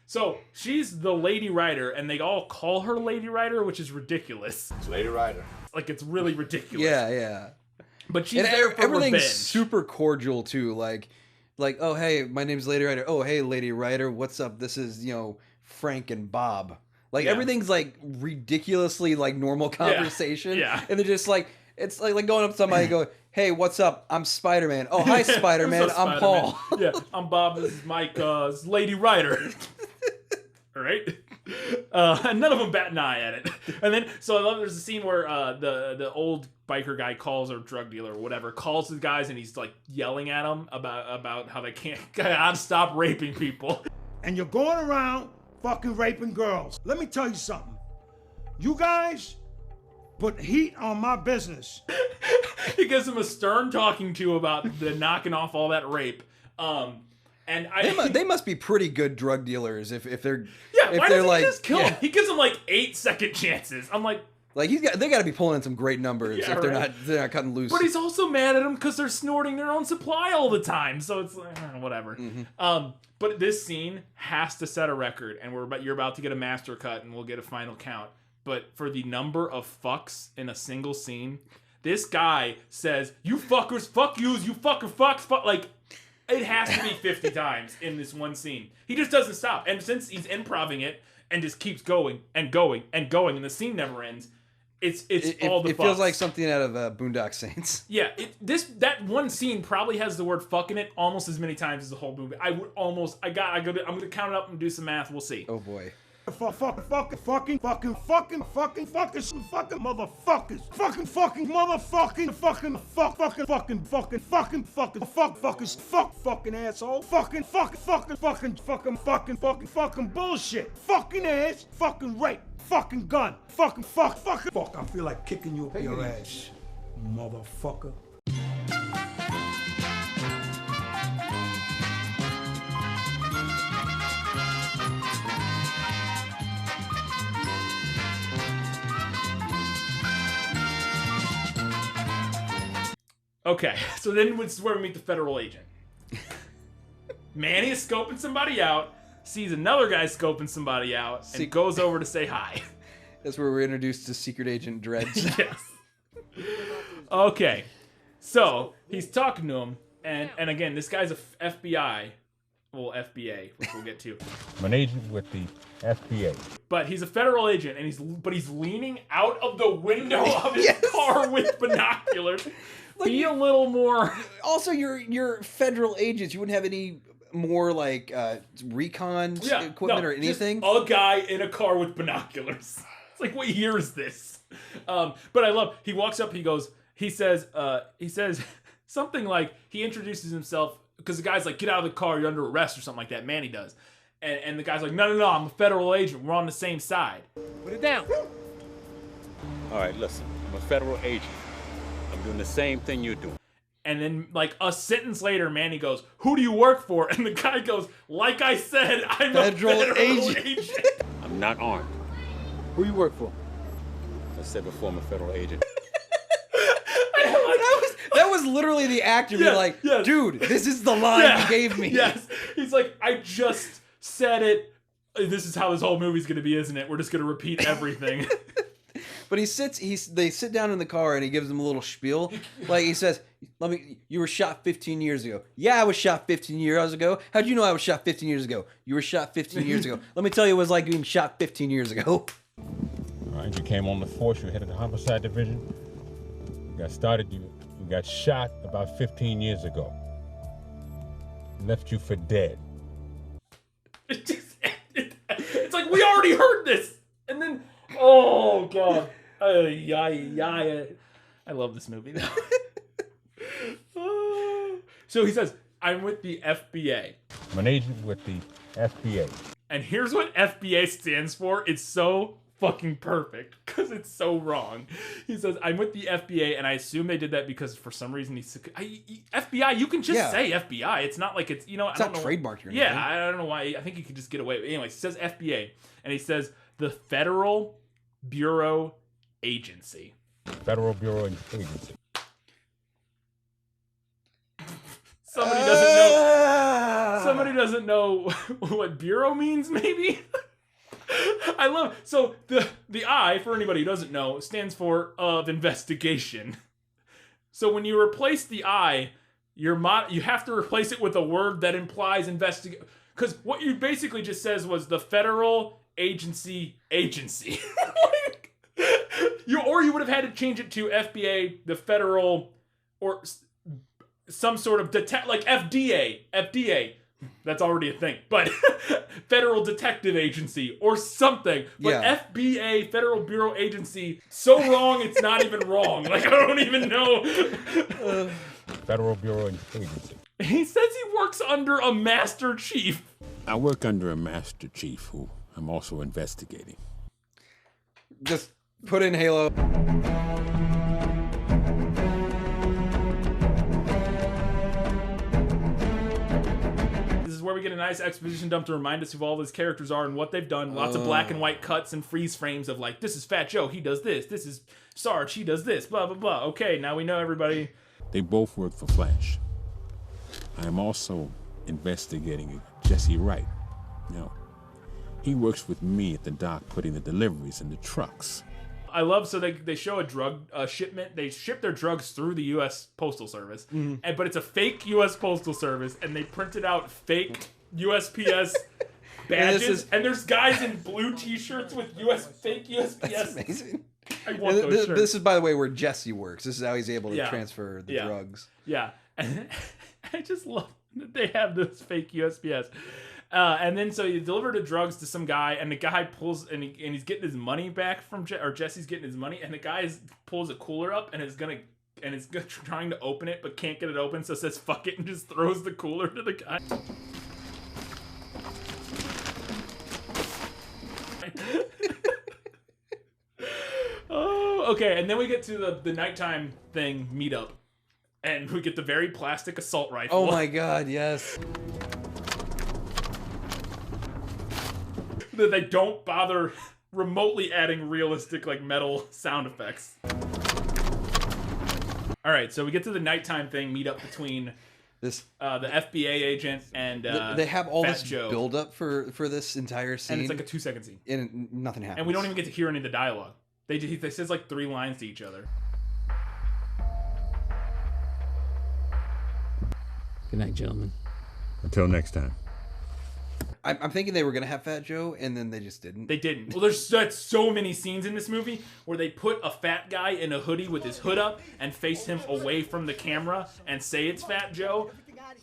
So, she's the Lady Rider, and they all call her Lady Rider, which is ridiculous. It's Lady Rider. Like, it's really ridiculous. Yeah. But she's there for everything's revenge. super cordial, too. Like, oh, hey, my name's Lady Rider. Oh, hey, Lady Rider, what's up? This is, Frank and Bob. Like, everything's, like, ridiculously, like, normal conversation. Yeah. And they're just, like, it's like going up to somebody and going, hey, what's up? I'm Spider-Man. Oh, hi, Spider-Man. I'm Paul. Yeah, I'm Bob. This is Mike. Lady Rider. All right, and none of them bat an eye at it. And then, so I love there's a scene where the old biker guy calls, or drug dealer or whatever, calls the guys, and he's like yelling at them about how they gotta stop raping people. And you're going around fucking raping girls. Let me tell you something. You guys put heat on my business. He gives him a stern talking to about the knocking off all that rape. And they must be pretty good drug dealers if they're why doesn't he just kill him? He gives them like 8 second chances. I'm like they got to be pulling in some great numbers if they're not cutting loose. But he's also mad at them because they're snorting their own supply all the time. So it's like whatever. Mm-hmm. But this scene has to set a record, and you're about to get a master cut, and we'll get a final count. But for the number of fucks in a single scene, this guy says, "You fuckers, fuck yous, you fucker, fucks, fuck," like. It has to be 50 times in this one scene. He just doesn't stop. And since he's improving it and just keeps going and going and going, and the scene never ends, it's all the fucks. It feels like something out of Boondock Saints. Yeah, that one scene probably has the word "fuck" in it almost as many times as the whole movie. I'm gonna count it up and do some math. We'll see. Oh boy. Fucking motherfuckers. Fucking asshole. Fucking bullshit. Fucking ass. Fucking rape. Fucking gun. Fuck. I feel like kicking you up your ass, motherfucker. Okay, so then this is where we meet the federal agent. Manny is scoping somebody out, sees another guy scoping somebody out, and goes over to say hi. That's where we're introduced to Secret Agent Dredge. Yes. Okay, so he's talking to him, and again, this guy's a FBI. Well, FBA, which we'll get to. I'm an agent with the FBA. But he's a federal agent, and he's leaning out of the window of his car with binoculars. Be a little more. Also, you're federal agents. You wouldn't have any more like recon equipment or anything. Just a guy in a car with binoculars. It's like, what year is this? But I love. He walks up. He says something like, he introduces himself because the guy's like, "Get out of the car. You're under arrest," or something like that. Manny does, and the guy's like, "No, I'm a federal agent. We're on the same side." Put it down. All right, listen. I'm a federal agent. I'm doing the same thing you're doing. And then, like, a sentence later, Manny goes, "Who do you work for?" And the guy goes, "Like I said, I'm a federal agent." I'm not armed. Who you work for? I said before, I'm a federal agent. That was literally the actor being like, "Dude, this is the line you gave me." Yes. He's like, "I just said it. This is how this whole movie's going to be, isn't it? We're just going to repeat everything." But they sit down in the car and he gives them a little spiel. Like he says, "You were shot 15 years ago." "Yeah, I was shot 15 years ago." "How'd you know I was shot 15 years ago?" "You were shot 15 years ago." "Let me tell you what it was like being shot 15 years ago." All right, you came on the force, you headed the homicide division. You got started, you got shot about 15 years ago. Left you for dead. It's like, we already heard this. And then, oh, God. I love this movie, though. So he says, "I'm with the FBA. I'm an agent with the FBA. And here's what FBA stands for. It's so fucking perfect because it's so wrong. He says, "I'm with the FBA," and I assume they did that because for some reason FBI. You can just say FBI. It's not like it's It's not trademarked or anything. Yeah, I don't know why. I think you could just get away. Anyway, he says FBA, and he says the Federal Bureau Agency. Federal Bureau Agency. Somebody doesn't know what bureau means, maybe? I love, so the I, for anybody who doesn't know, stands for of investigation. So when you replace the I, you have to replace it with a word that implies investigate. Because what you basically just says was the Federal Agency. Or you would have had to change it to FBA, the Federal, or some sort of like FDA, That's already a thing. But Federal Detective Agency or something. But Yeah. FBA, Federal Bureau Agency, so wrong it's not even wrong. Like, I don't even know. Federal Bureau Agency. He says he works under a Master Chief. I work under a Master Chief who I'm also investigating. Just put in Halo. This is where we get a nice exposition dump to remind us who all these characters are and what they've done. Lots of black and white cuts and freeze frames of like, this is Fat Joe, he does this. This is Sarge, he does this. Blah, blah, blah. Okay, now we know everybody. They both work for Flash. I am also investigating Jesse Wright. Now, he works with me at the dock putting the deliveries in the trucks. I love, so they show a drug shipment. They ship their drugs through the U.S. Postal Service, but it's a fake U.S. Postal Service, and they printed out fake USPS badges, and there's guys in blue T-shirts with fake USPS. That's amazing. I want those shirts. This is, by the way, where Jesse works. This is how he's able to transfer the drugs. Yeah, and I just love that they have this fake USPS. And then so you deliver the drugs to some guy, and the guy pulls, and he's getting his money back from or Jesse's getting his money, and the guy pulls a cooler up and is trying to open it, but can't get it open, so says fuck it and just throws the cooler to the guy. Oh, okay, and then we get to the nighttime thing meetup, and we get the very plastic assault rifle. Oh my god, yes. That they don't bother remotely adding realistic like metal sound effects. All right, so we get to the nighttime thing meetup between the FBA agent and they have all Fat this Joe. build up for this entire scene, And it's like a 2-second scene, and nothing happens. and we don't even get to hear any of the dialogue. They says like 3 lines to each other. Good night, gentlemen. Until next time. I'm thinking they were gonna have Fat Joe, and then they just didn't. They didn't. Well, there's so many scenes in this movie where they put a fat guy in a hoodie with his hood up and face him away from the camera and say it's Fat Joe,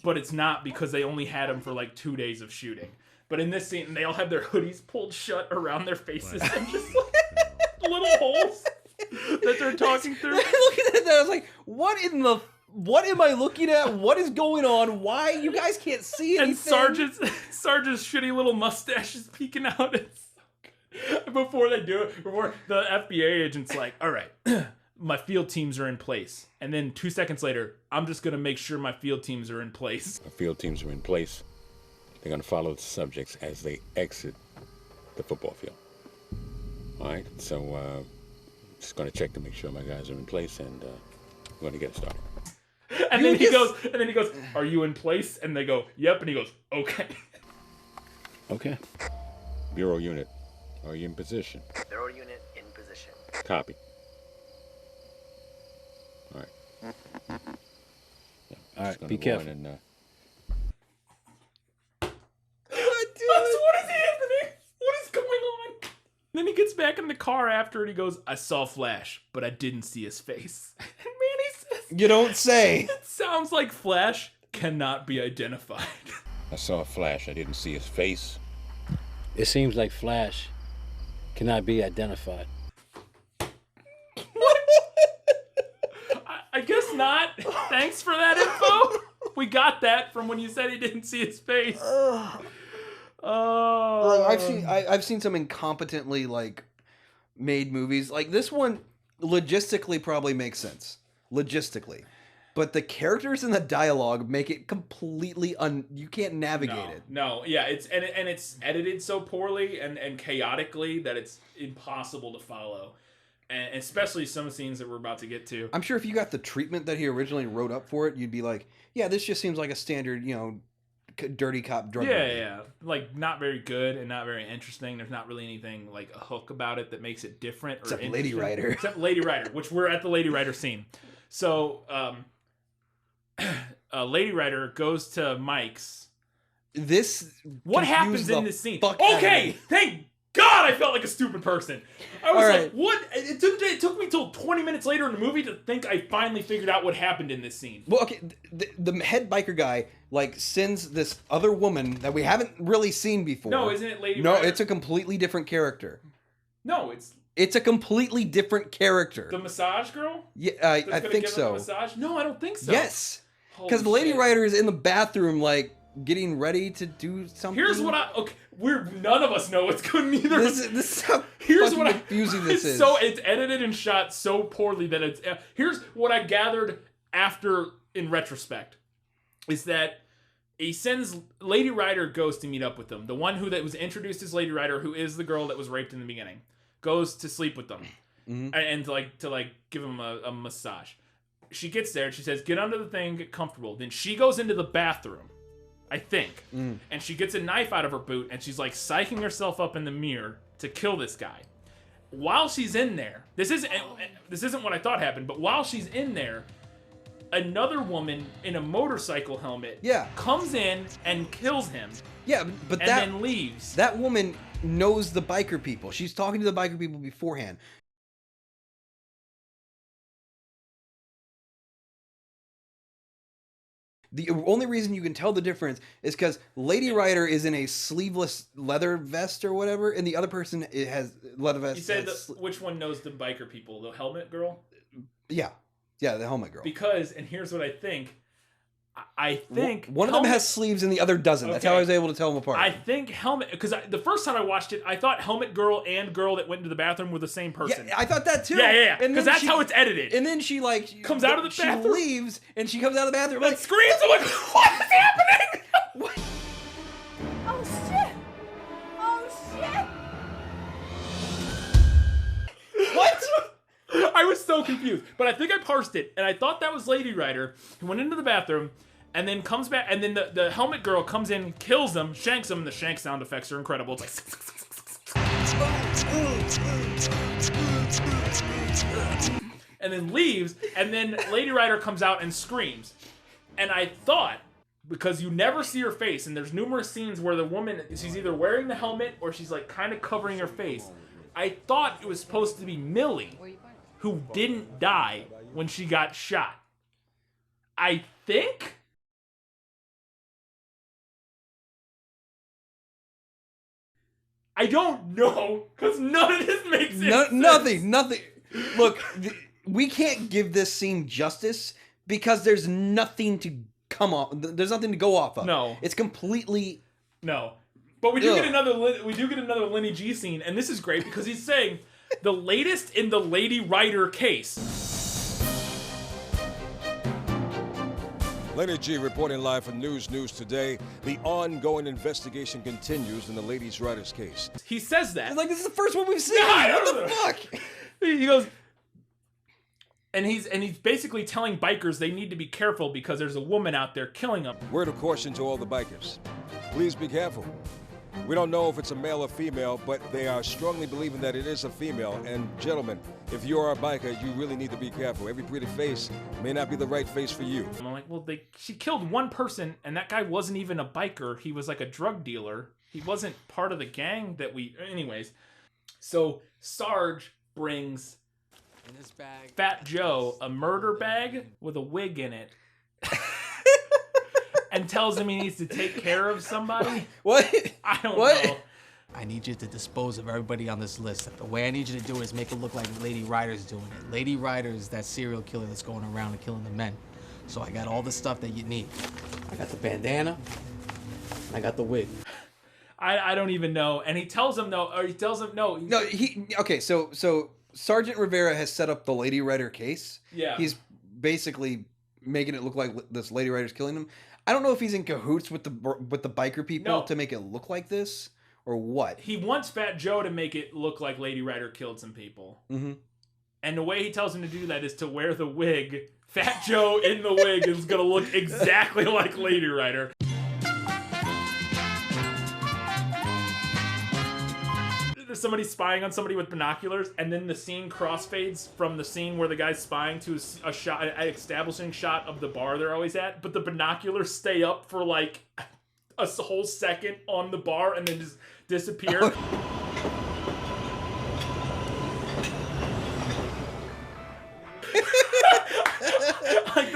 but it's not because they only had him for like 2 days of shooting. But in this scene, they all have their hoodies pulled shut around their faces and just like little holes that they're talking through. Looking at that, I was like, what am I looking at? What is going on? Why? You guys can't see anything. And Sarge's shitty little mustache is peeking out. It's so good. Before they do it, before the FBA agent's like, all right, my field teams are in place. And then 2 seconds later, I'm just going to make sure my field teams are in place. The field teams are in place. They're going to follow the subjects as they exit the football field. All right, so just going to check to make sure my guys are in place, and we're going to get it started. And then he goes, are you in place? And they go, yep. And he goes, okay. Okay. Bureau unit, are you in position? Bureau unit in position. Copy. All right. Yeah, All right, be careful. What is happening? What is going on? Then he gets back in the car after and he goes, I saw Flash, but I didn't see his face. And Manny says, you don't say. It sounds like Flash cannot be identified. I saw a Flash. I didn't see his face. It seems like Flash cannot be identified. What? I guess not. Thanks for that info. We got that from when you said he didn't see his face. I've seen some incompetently like made movies. Like this one logistically probably makes sense. Logistically. But the characters and the dialogue make it completely you can't navigate it. No, yeah, it's edited so poorly and chaotically that it's impossible to follow. And especially some scenes that we're about to get to. I'm sure if you got the treatment that he originally wrote up for it, you'd be like, yeah, this just seems like a standard, dirty cop drug movie. Yeah. Like, not very good and not very interesting. There's not really anything, like, a hook about it that makes it different or Except Lady Rider. Except Lady Rider, which we're at the Lady Rider scene. So, Lady Rider goes to Mike's. What happens in this scene? Okay, thank God, I felt like a stupid person. I was All like, what? It took me till 20 minutes later in the movie to think I finally figured out what happened in this scene. Well, okay, the head biker guy like sends this other woman that we haven't really seen before. No, isn't it Lady No, Rider? it's a completely different character. No, It's a completely different character. the massage girl? Yeah, That's I gonna think give him a so. massage? No, I don't think so. Yes, Holy because Lady shit. Rider is in the bathroom, like getting ready to do something. Here's what none of us know what's good. Neither. This is how Here's fucking what confusing this is. So it's edited and shot so poorly that it's. Here's what I gathered after, in retrospect, is that he sends Lady Rider goes to meet up with them. The one that was introduced as Lady Rider, who is the girl that was raped in the beginning, goes to sleep with them, and to give him a massage. She gets there and she says, "Get under the thing, get comfortable." Then she goes into the bathroom, I think, and she gets a knife out of her boot and she's like psyching herself up in the mirror to kill this guy. While she's in there, this isn't what I thought happened, but while she's in there, another woman in a motorcycle helmet comes in and kills him. Yeah, but and then leaves. That woman knows the biker people. She's talking to the biker people beforehand. The only reason you can tell the difference is because Lady Rider is in a sleeveless leather vest or whatever, and the other person has leather vest. You said which one knows the biker people? The helmet girl? Yeah, the helmet girl. Because, and here's what I think. I think one of them has sleeves and the other doesn't. That's how I was able to tell them apart. I think helmet, because the first time I watched it, I thought helmet girl and girl that went into the bathroom were the same person. Yeah, I thought that too. Yeah. Because that's how it's edited. And then she comes out of the bathroom. She leaves and she comes out of the bathroom and screams. I'm like, what is happening? Oh shit! Oh shit! What? I was so confused, but I think I parsed it, and I thought that was Lady Rider who went into the bathroom, and then comes back, and then the helmet girl comes in, kills them, shanks them, and the shank sound effects are incredible. It's like, and then leaves, and then Lady Rider comes out and screams, and I thought, because you never see her face, and there's numerous scenes where the woman, she's either wearing the helmet or she's like kind of covering her face. I thought it was supposed to be Millie, who didn't die when she got shot. I think? I don't know, because none of this makes sense. Nothing. Look, we can't give this scene justice because there's nothing to come off. There's nothing to go off of. No. It's completely... No. But we do get another Lenny G scene, and this is great because he's saying the latest in the Lady Rider case. Lenny G reporting live from News Today. The ongoing investigation continues in the Lady Rider's case. He says that. Like, this is the first one we've seen. Yeah, what the fuck? He goes, and he's basically telling bikers they need to be careful because there's a woman out there killing them. Word of caution to all the bikers. Please be careful. We don't know if it's a male or female, but they are strongly believing that it is a female. And gentlemen, if you are a biker, you really need to be careful. Every pretty face may not be the right face for you. I'm like, well, she killed one person, and that guy wasn't even a biker. He was like a drug dealer. He wasn't part of the gang that we... Anyways, so Sarge brings in his bag, Fat Joe a murder bag with a wig in it. And tells him he needs to take care of somebody. What? I don't know. I need you to dispose of everybody on this list. The way I need you to do it is make it look like Lady Rider's doing it. Lady Rider is that serial killer that's going around and killing the men. So I got all the stuff that you need. I got the bandana. I got the wig. I don't even know. And he tells him no, or he tells him no. Okay, so Sergeant Rivera has set up the Lady Rider case. Yeah. He's basically making it look like this Lady Rider's killing him. I don't know if he's in cahoots with the biker people to make it look like this or what. He wants Fat Joe to make it look like Lady Rider killed some people. Mm-hmm. And the way he tells him to do that is to wear the wig. Fat Joe in the wig is going to look exactly like Lady Rider. There's somebody spying on somebody with binoculars, and then the scene crossfades from the scene where the guy's spying to a shot, an establishing shot of the bar they're always at, but the binoculars stay up for like a whole second on the bar and then just disappear.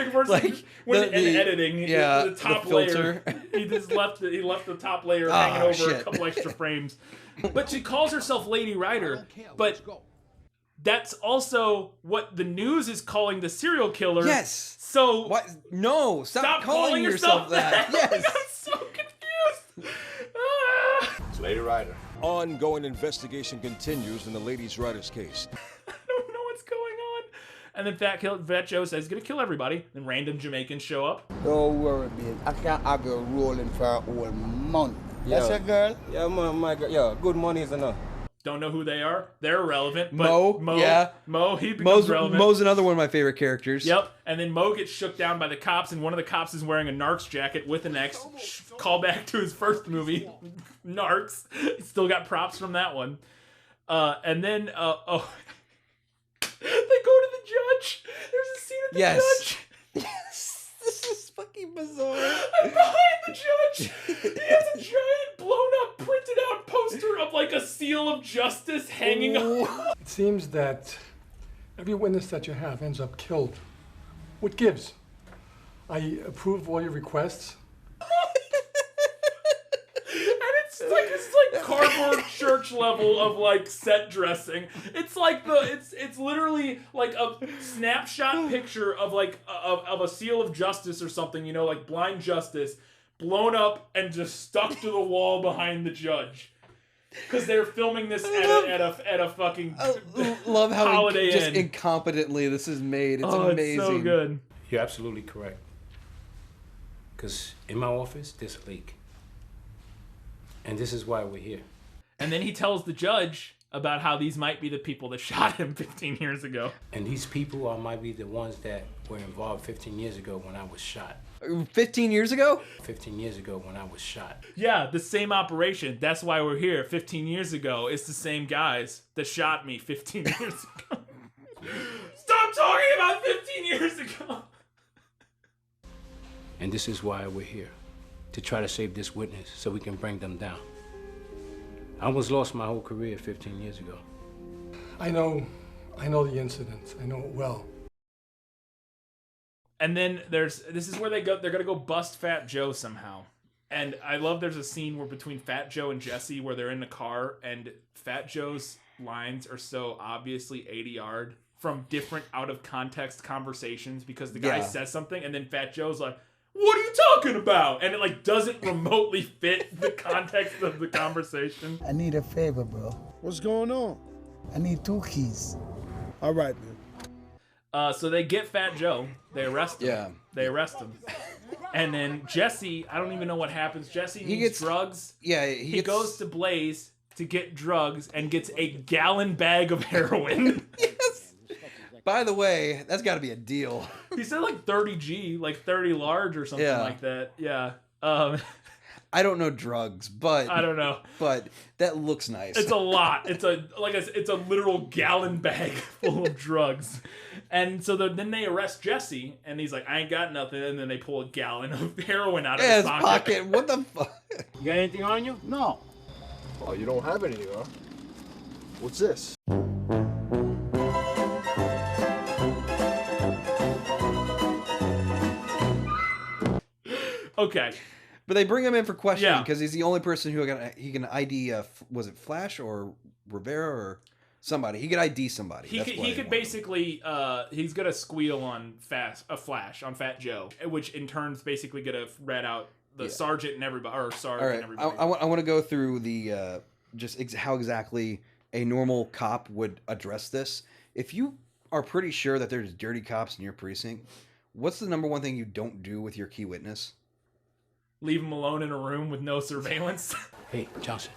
the worst thing when in editing, the top layer, he left the top layer hanging over a couple extra frames. But she calls herself Lady Rider, but that's also what the news is calling the serial killer. Yes. So what? No, stop calling yourself that. Yes. I'm so confused. It's Lady Rider. Ongoing investigation continues in the Lady Rider's case. I don't know what's going on. And then Fat Joe says he's gonna kill everybody. Then random Jamaicans show up. Don't worry, babe. I can't have you rolling for a whole month. Yeah. That's a girl? Yeah, my girl. Yeah, good money is enough. Don't know who they are. They're irrelevant. But Mo, he becomes relevant. Mo's another one of my favorite characters. Yep. And then Mo gets shook down by the cops, and one of the cops is wearing a Narcs jacket with an X. Call back to his first movie, Narcs. Still got props from that one. And then, they go to the judge. There's a scene at the judge. Yes. This is fucking bizarre. And behind the judge, he has a giant blown up, printed out poster of like a seal of justice hanging up. It seems that every witness that you have ends up killed. What gives? I approve all your requests. It's like cardboard church level of like set dressing. It's like it's literally like a snapshot picture of like of a seal of justice or something, you know, like blind justice, blown up and just stuck to the wall behind the judge. Because they're filming this at a fucking love how Holiday just Inn. incompetently this is made. It's amazing. It's so good. You're absolutely correct. Because in my office, there's a leak. And this is why we're here. And then he tells the judge about how these might be the people that shot him 15 years ago. And these people might be the ones that were involved 15 years ago when I was shot. 15 years ago? 15 years ago when I was shot. Yeah, the same operation. That's why we're here. 15 years ago, it's the same guys that shot me 15 years ago. Stop talking about 15 years ago! And this is why we're here. To try to save this witness so we can bring them down. I almost lost my whole career 15 years ago. I know the incident. I know it well. And then this is where they're gonna go bust Fat Joe somehow. And I love there's a scene where between Fat Joe and Jesse where they're in the car and Fat Joe's lines are so obviously 80-yard from different out of context conversations because the guy says something and then Fat Joe's like, what are you talking about? And it like doesn't remotely fit the context of the conversation. I need a favor, bro. What's going on? I need 2 keys. All right, man. So they get Fat Joe. They arrest him. Yeah. They arrest him. And then Jesse, I don't even know what happens. Jesse needs drugs. Yeah, he goes to Blaze to get drugs and gets a gallon bag of heroin. Yes. By the way, that's got to be a deal. He said like 30 G, like 30 large or something like that. Yeah. I don't know drugs, but I don't know. But that looks nice. It's a lot. It's a literal gallon bag full of drugs. And so then they arrest Jesse, and he's like, I ain't got nothing. And then they pull a gallon of heroin out of his pocket. What the fuck? You got anything on you? No. Oh, you don't have anything, huh? What's this? Okay. But they bring him in for questioning because he's the only person who he can ID. Was it Flash or Rivera or somebody? He could ID somebody. He could basically he's gonna squeal on Flash on Fat Joe, which in turns basically gonna rat out the sergeant and everybody or sergeant and everybody. I want to go through the how exactly a normal cop would address this. If you are pretty sure that there's dirty cops in your precinct, what's the number one thing you don't do with your key witness? Leave him alone in a room with no surveillance. Hey, Johnson.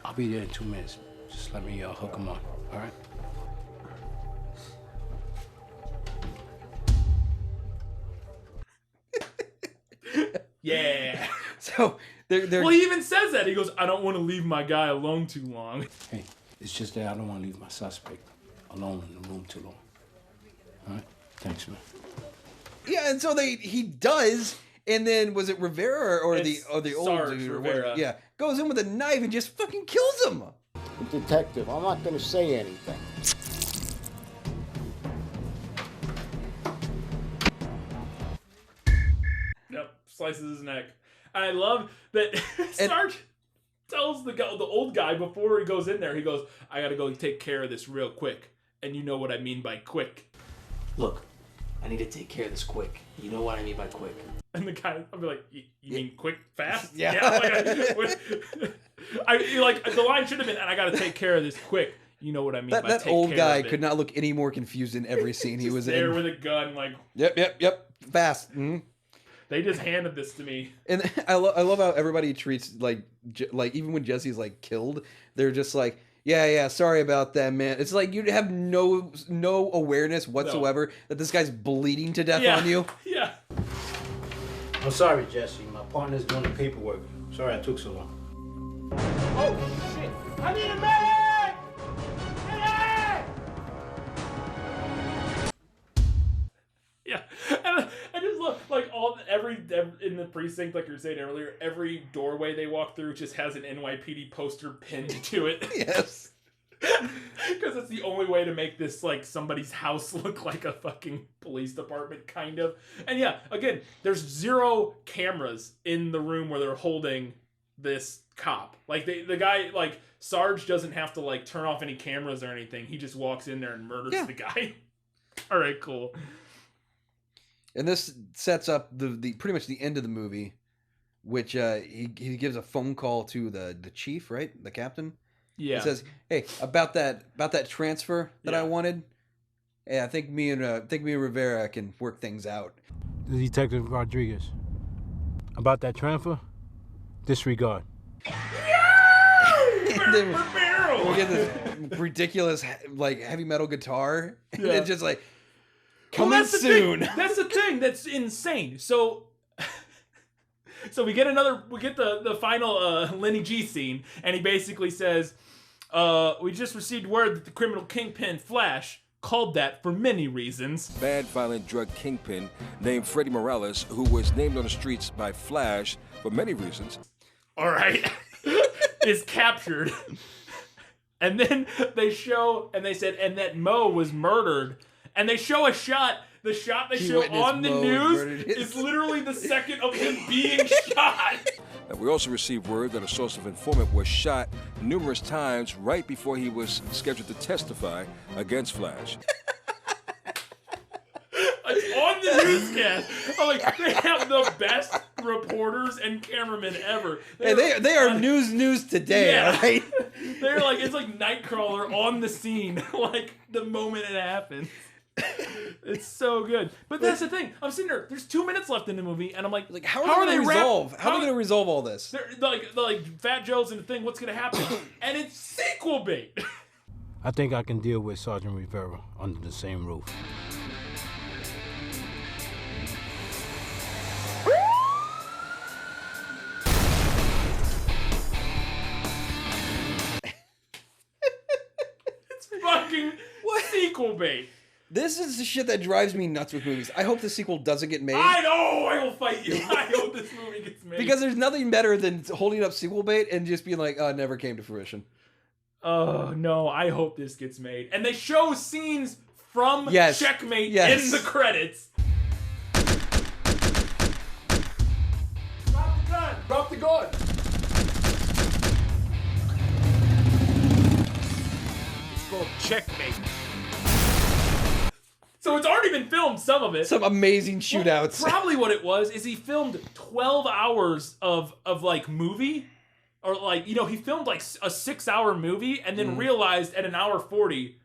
I'll be there in 2 minutes. Just let me hook him on, all right? Yeah. So they're well, he even says that. He goes, I don't want to leave my guy alone too long. Hey, it's just that I don't want to leave my suspect alone in the room too long. All right? Thanks, man. Yeah, and so he does. And then was it Rivera or the old Sarge dude? Rivera. Yeah, goes in with a knife and just fucking kills him. Detective, I'm not going to say anything. slices his neck. And I love that Sarge tells the old guy before he goes in there, he goes, I gotta go take care of this real quick. And you know what I mean by quick. Look, I need to take care of this quick. You know what I mean by quick. And the guy, I'll be like, you mean quick, fast? Yeah. Like the line should have been, and I gotta take care of this quick. You know what I mean by That take old care guy of it. could not look any more confused in every scene he was there in. with a gun, like. Yep. Fast. Mm-hmm. They just handed this to me. And I love how everybody treats like even when Jesse's like killed, they're just like, yeah, sorry about that, man. It's like you have no awareness whatsoever that this guy's bleeding to death on you. Yeah. I'm sorry, Jesse. My partner's doing the paperwork. Sorry I took so long. Oh, shit. I need a medic! Medic! Yeah, and I just love like every in the precinct, like you were saying earlier, every doorway they walk through just has an NYPD poster pinned to it. Yes, because it's the only way to make this like somebody's house look like a fucking police department, kind of. And yeah, again, there's 0 cameras in the room where they're holding this cop. Like the guy, like Sarge doesn't have to like turn off any cameras or anything. He just walks in there and murders the guy. All right, cool. And this sets up the pretty much the end of the movie, which he gives a phone call to the chief, right? The captain. Yeah. He says, "Hey, about that transfer that I wanted. Hey, I think me and Rivera can work things out." The Detective Rodriguez. About that transfer? Disregard. And then we get this ridiculous like heavy metal guitar, and it's just like. Coming soon. That's the thing. That's insane. So we get the final Lenny G scene, and he basically says, "We just received word that the criminal kingpin Flash called that for many reasons." Bad violent drug kingpin named Freddie Morales, who was named on the streets by Flash for many reasons. All right, is captured, and then they show, and they said, and that Mo was murdered. And they show a shot. The shot they show on the news is literally the second of him being shot. And we also received word that a source of informant was shot numerous times right before he was scheduled to testify against Flash. On the newscast. I'm like, they have the best reporters and cameramen ever. Hey, they are news today, all right? They're like, it's like Nightcrawler on the scene, like the moment it happens. It's so good. But that's the thing. I'm sitting there. There's 2 minutes left in the movie, and I'm like, how are they resolve? How are they going to resolve all this? They're like Fat Joe's in the thing. What's going to happen? And it's sequel bait. I think I can deal with Sergeant Rivera under the same roof. It's fucking sequel bait. This is the shit that drives me nuts with movies. I hope the sequel doesn't get made. I know! I will fight you. I hope this movie gets made. Because there's nothing better than holding up sequel bait and just being like, oh, it never came to fruition. Oh, no. I hope this gets made. And they show scenes from Checkmate in the credits. Drop the gun! Drop the gun! It's called Checkmate. So it's already been filmed, some of it. Some amazing shootouts. Well, probably what it was is he filmed 12 hours of like movie. Or like, you know, he filmed like a 6-hour movie and then realized at 1:40,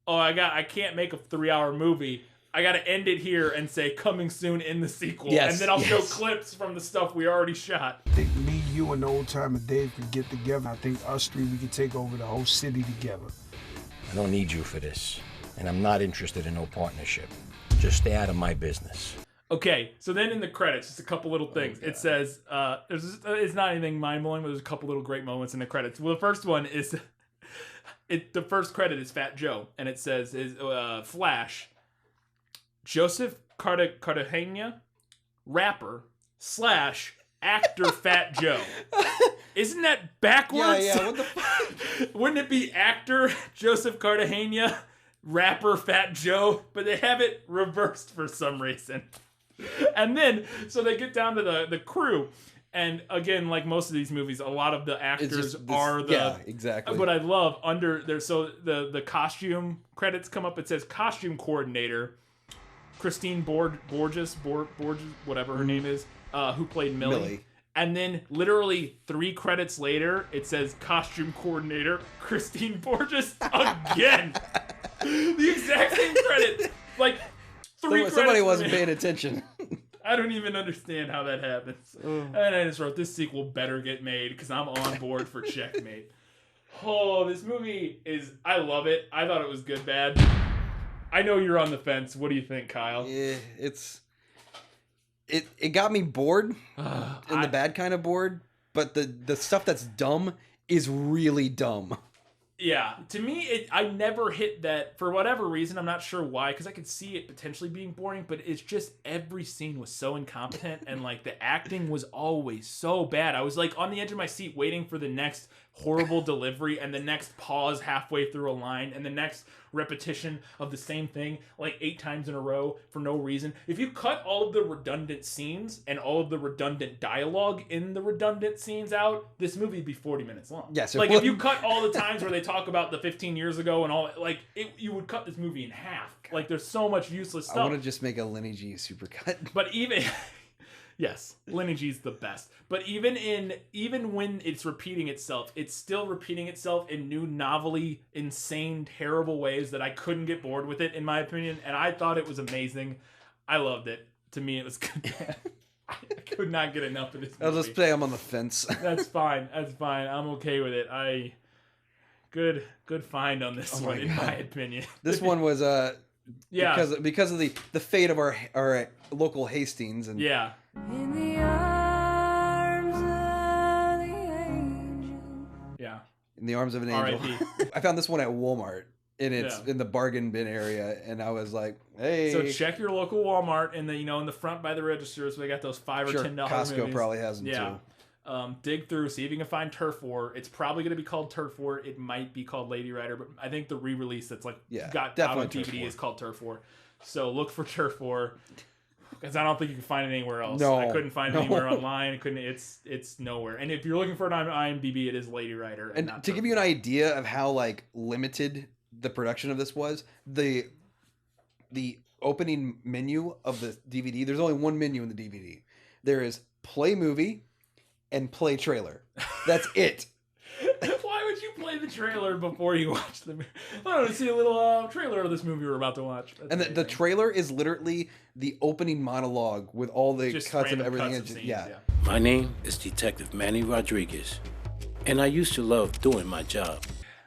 oh, I can't make a 3-hour movie. I got to end it here and say coming soon in the sequel. And then I'll show clips from the stuff we already shot. I think me, you, and the old timer Dave could get together. I think us three, we could take over the whole city together. I don't need you for this. And I'm not interested in no partnership. Just stay out of my business. Okay, so then in the credits, just a couple little things. It says, it's not anything mind-blowing, but there's a couple little great moments in the credits. Well, the first one is, the first credit is Fat Joe, and it says, Flash, Joseph Cartagena, rapper, / actor Fat Joe. Isn't that backwards? Yeah, what the fuck? Wouldn't it be actor Joseph Cartagena, rapper Fat Joe? But they have it reversed for some reason. And then, so they get down to the crew. And again, like most of these movies, a lot of the actors are the... Yeah, exactly. But I love under there. So the costume credits come up. It says costume coordinator, Christine Borges, whatever her name is, who played Millie. And then literally 3 credits later, it says costume coordinator, Christine Borges again. The exact same credit. Like 3 credits. Somebody wasn't paying attention. I don't even understand how that happens. And I just wrote, this sequel better get made because I'm on board for Checkmate. Oh, this movie is... I love it. I thought it was good, bad. I know you're on the fence. What do you think, Kyle? Yeah, it got me bored, in the bad kind of bored, but the stuff that's dumb is really dumb. Yeah, to me, I never hit that for whatever reason. I'm not sure why, because I could see it potentially being boring, but it's just every scene was so incompetent, and like the acting was always so bad. I was like on the edge of my seat waiting for the next horrible delivery and the next pause halfway through a line and the next repetition of the same thing like 8 times in a row for no reason. If you cut all of the redundant scenes and all of the redundant dialogue in the redundant scenes out, this movie would be 40 minutes long. Yes, like if you cut all the times where they talk about the 15 years ago and all, like you would cut this movie in half. Like there's so much useless stuff. I want to just make a Lenny G supercut. But even yes, Lenny G's the best. But even when it's repeating itself, it's still repeating itself in new, novelly, insane, terrible ways that I couldn't get bored with it, in my opinion. And I thought it was amazing. I loved it. To me, it was good. I could not get enough of this movie. I'll just say I'm on the fence. That's fine. That's fine. I'm okay with it. Good find on this one, in my opinion. This one was yeah, because of the fate of our local Hastings and yeah. In the arms of the angel. Yeah. In the arms of an angel. I found this one at Walmart, and it's in the bargain bin area, and I was like, "Hey!" So check your local Walmart, and in the front by the registers, they got those $5 or $10 Costco movies. probably has them too. Dig through, see if you can find Turf War. It's probably going to be called Turf War. It might be called Lady Rider, but I think the re-release that's got out on DVD is called Turf War. So look for Turf War. Because I don't think you can find it anywhere else. No, I couldn't find it anywhere online. It's nowhere. And if you're looking for it on IMDb, it is Lady Rider. And to give you an idea of how like limited the production of this was, the opening menu of the DVD, there's only one menu in the DVD. There is play movie and play trailer. That's it. Why would you play the trailer before you watch the movie? I want to see a little trailer of this movie we're about to watch. That's and the trailer is literally the opening monologue with all the Just cuts of random everything. cuts of scenes, yeah. My name is Detective Manny Rodriguez, and I used to love doing my job.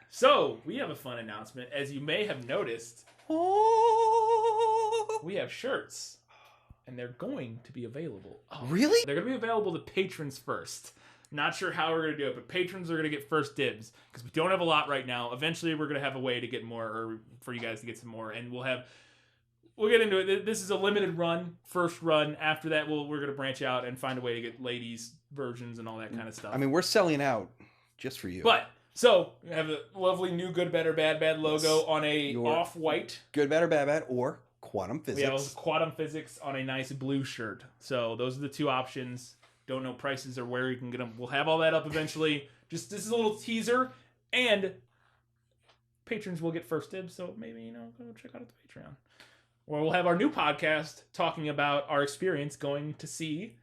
So, we have a fun announcement. As you may have noticed, we have shirts, and they're going to be available. Really? They're going to be available to patrons first. Not sure how we're going to do it, but patrons are going to get first dibs because we don't have a lot right now. Eventually, we're going to have a way to get more, or for you guys to get some more, and we'll get into it. This is a limited run, first run. After that, we're going to branch out and find a way to get ladies versions and all that kind of stuff. I mean, we're selling out just for you. But so we have a lovely new Good, Better, Bad, Bad logo on a off-white. Good, Better, Bad, Bad, or Quantum Physics. We have Quantum Physics on a nice blue shirt. So those are the two options. Don't know prices or where you can get them. We'll have all that up eventually. Just this is a little teaser, and patrons will get first dibs. So maybe go check out the Patreon, or we'll have our new podcast talking about our experience going to see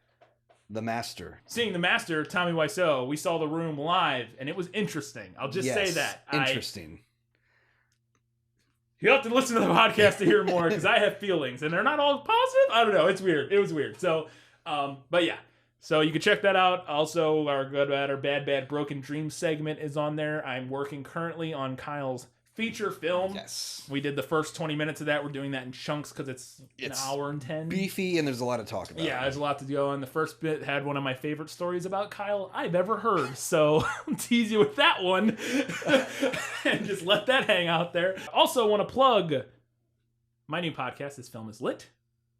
The Master. Seeing The Master, Tommy Wiseau. We saw The Room live, and it was interesting. I'll just say that. Interesting. You have to listen to the podcast to hear more because I have feelings, and they're not all positive. I don't know. It's weird. It was weird. So, but yeah. So you can check that out. Also, our Good, Bad, or Bad, Bad, Broken Dream segment is on there. I'm working currently on Kyle's feature film. Yes. We did the first 20 minutes of that. We're doing that in chunks because it's an hour and 10. Beefy, and there's a lot to talk about. Yeah, there's a lot to go on. The first bit had one of my favorite stories about Kyle I've ever heard. So I'll tease you with that one and just let that hang out there. Also want to plug my new podcast, This Film Is Lit,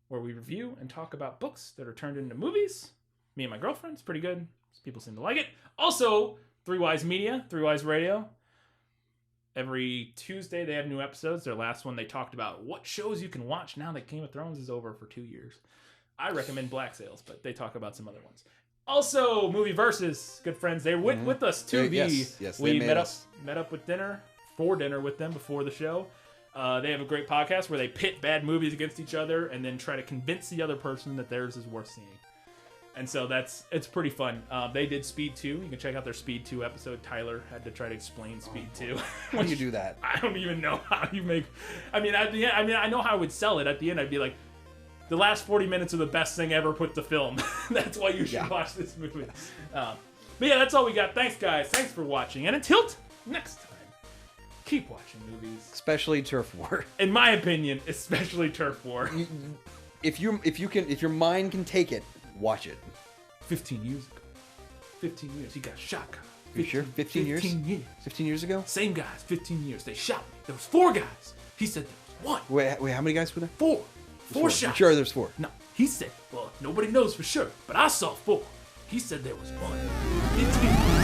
where we review and talk about books that are turned into movies. Me and my girlfriend. It's pretty good. People seem to like it. Also, Three Wise Media, Three Wise Radio. Every Tuesday they have new episodes. Their last one they talked about what shows you can watch now that Game of Thrones is over for 2 years. I recommend Black Sails, but they talk about some other ones. Also, Movie Versus, good friends. They're with us too. Yes, we they met up with dinner with them before the show. They have a great podcast where they pit bad movies against each other and then try to convince the other person that theirs is worth seeing. And so it's pretty fun. They did Speed 2. You can check out their Speed 2 episode. Tyler had to try to explain Speed 2. How do you do that? I don't even know how you make. I mean, at the end, I know how I would sell it. At the end, I'd be like, the last 40 minutes are the best thing ever put to film. That's why you should watch this movie. But yeah, that's all we got. Thanks, guys. Thanks for watching. And until next time, keep watching movies. Especially Turf War. In my opinion, especially Turf War. If your mind can take it, watch it. 15 years ago. 15 years. He got shot. You sure? 15 years? 15 years. 15 years ago? Same guys. 15 years. They shot me. There was 4 guys. He said there was 1. Wait, how many guys were there? 4. 4 shots. You sure there's 4? No. He said, well, nobody knows for sure, but I saw 4. He said there was 1.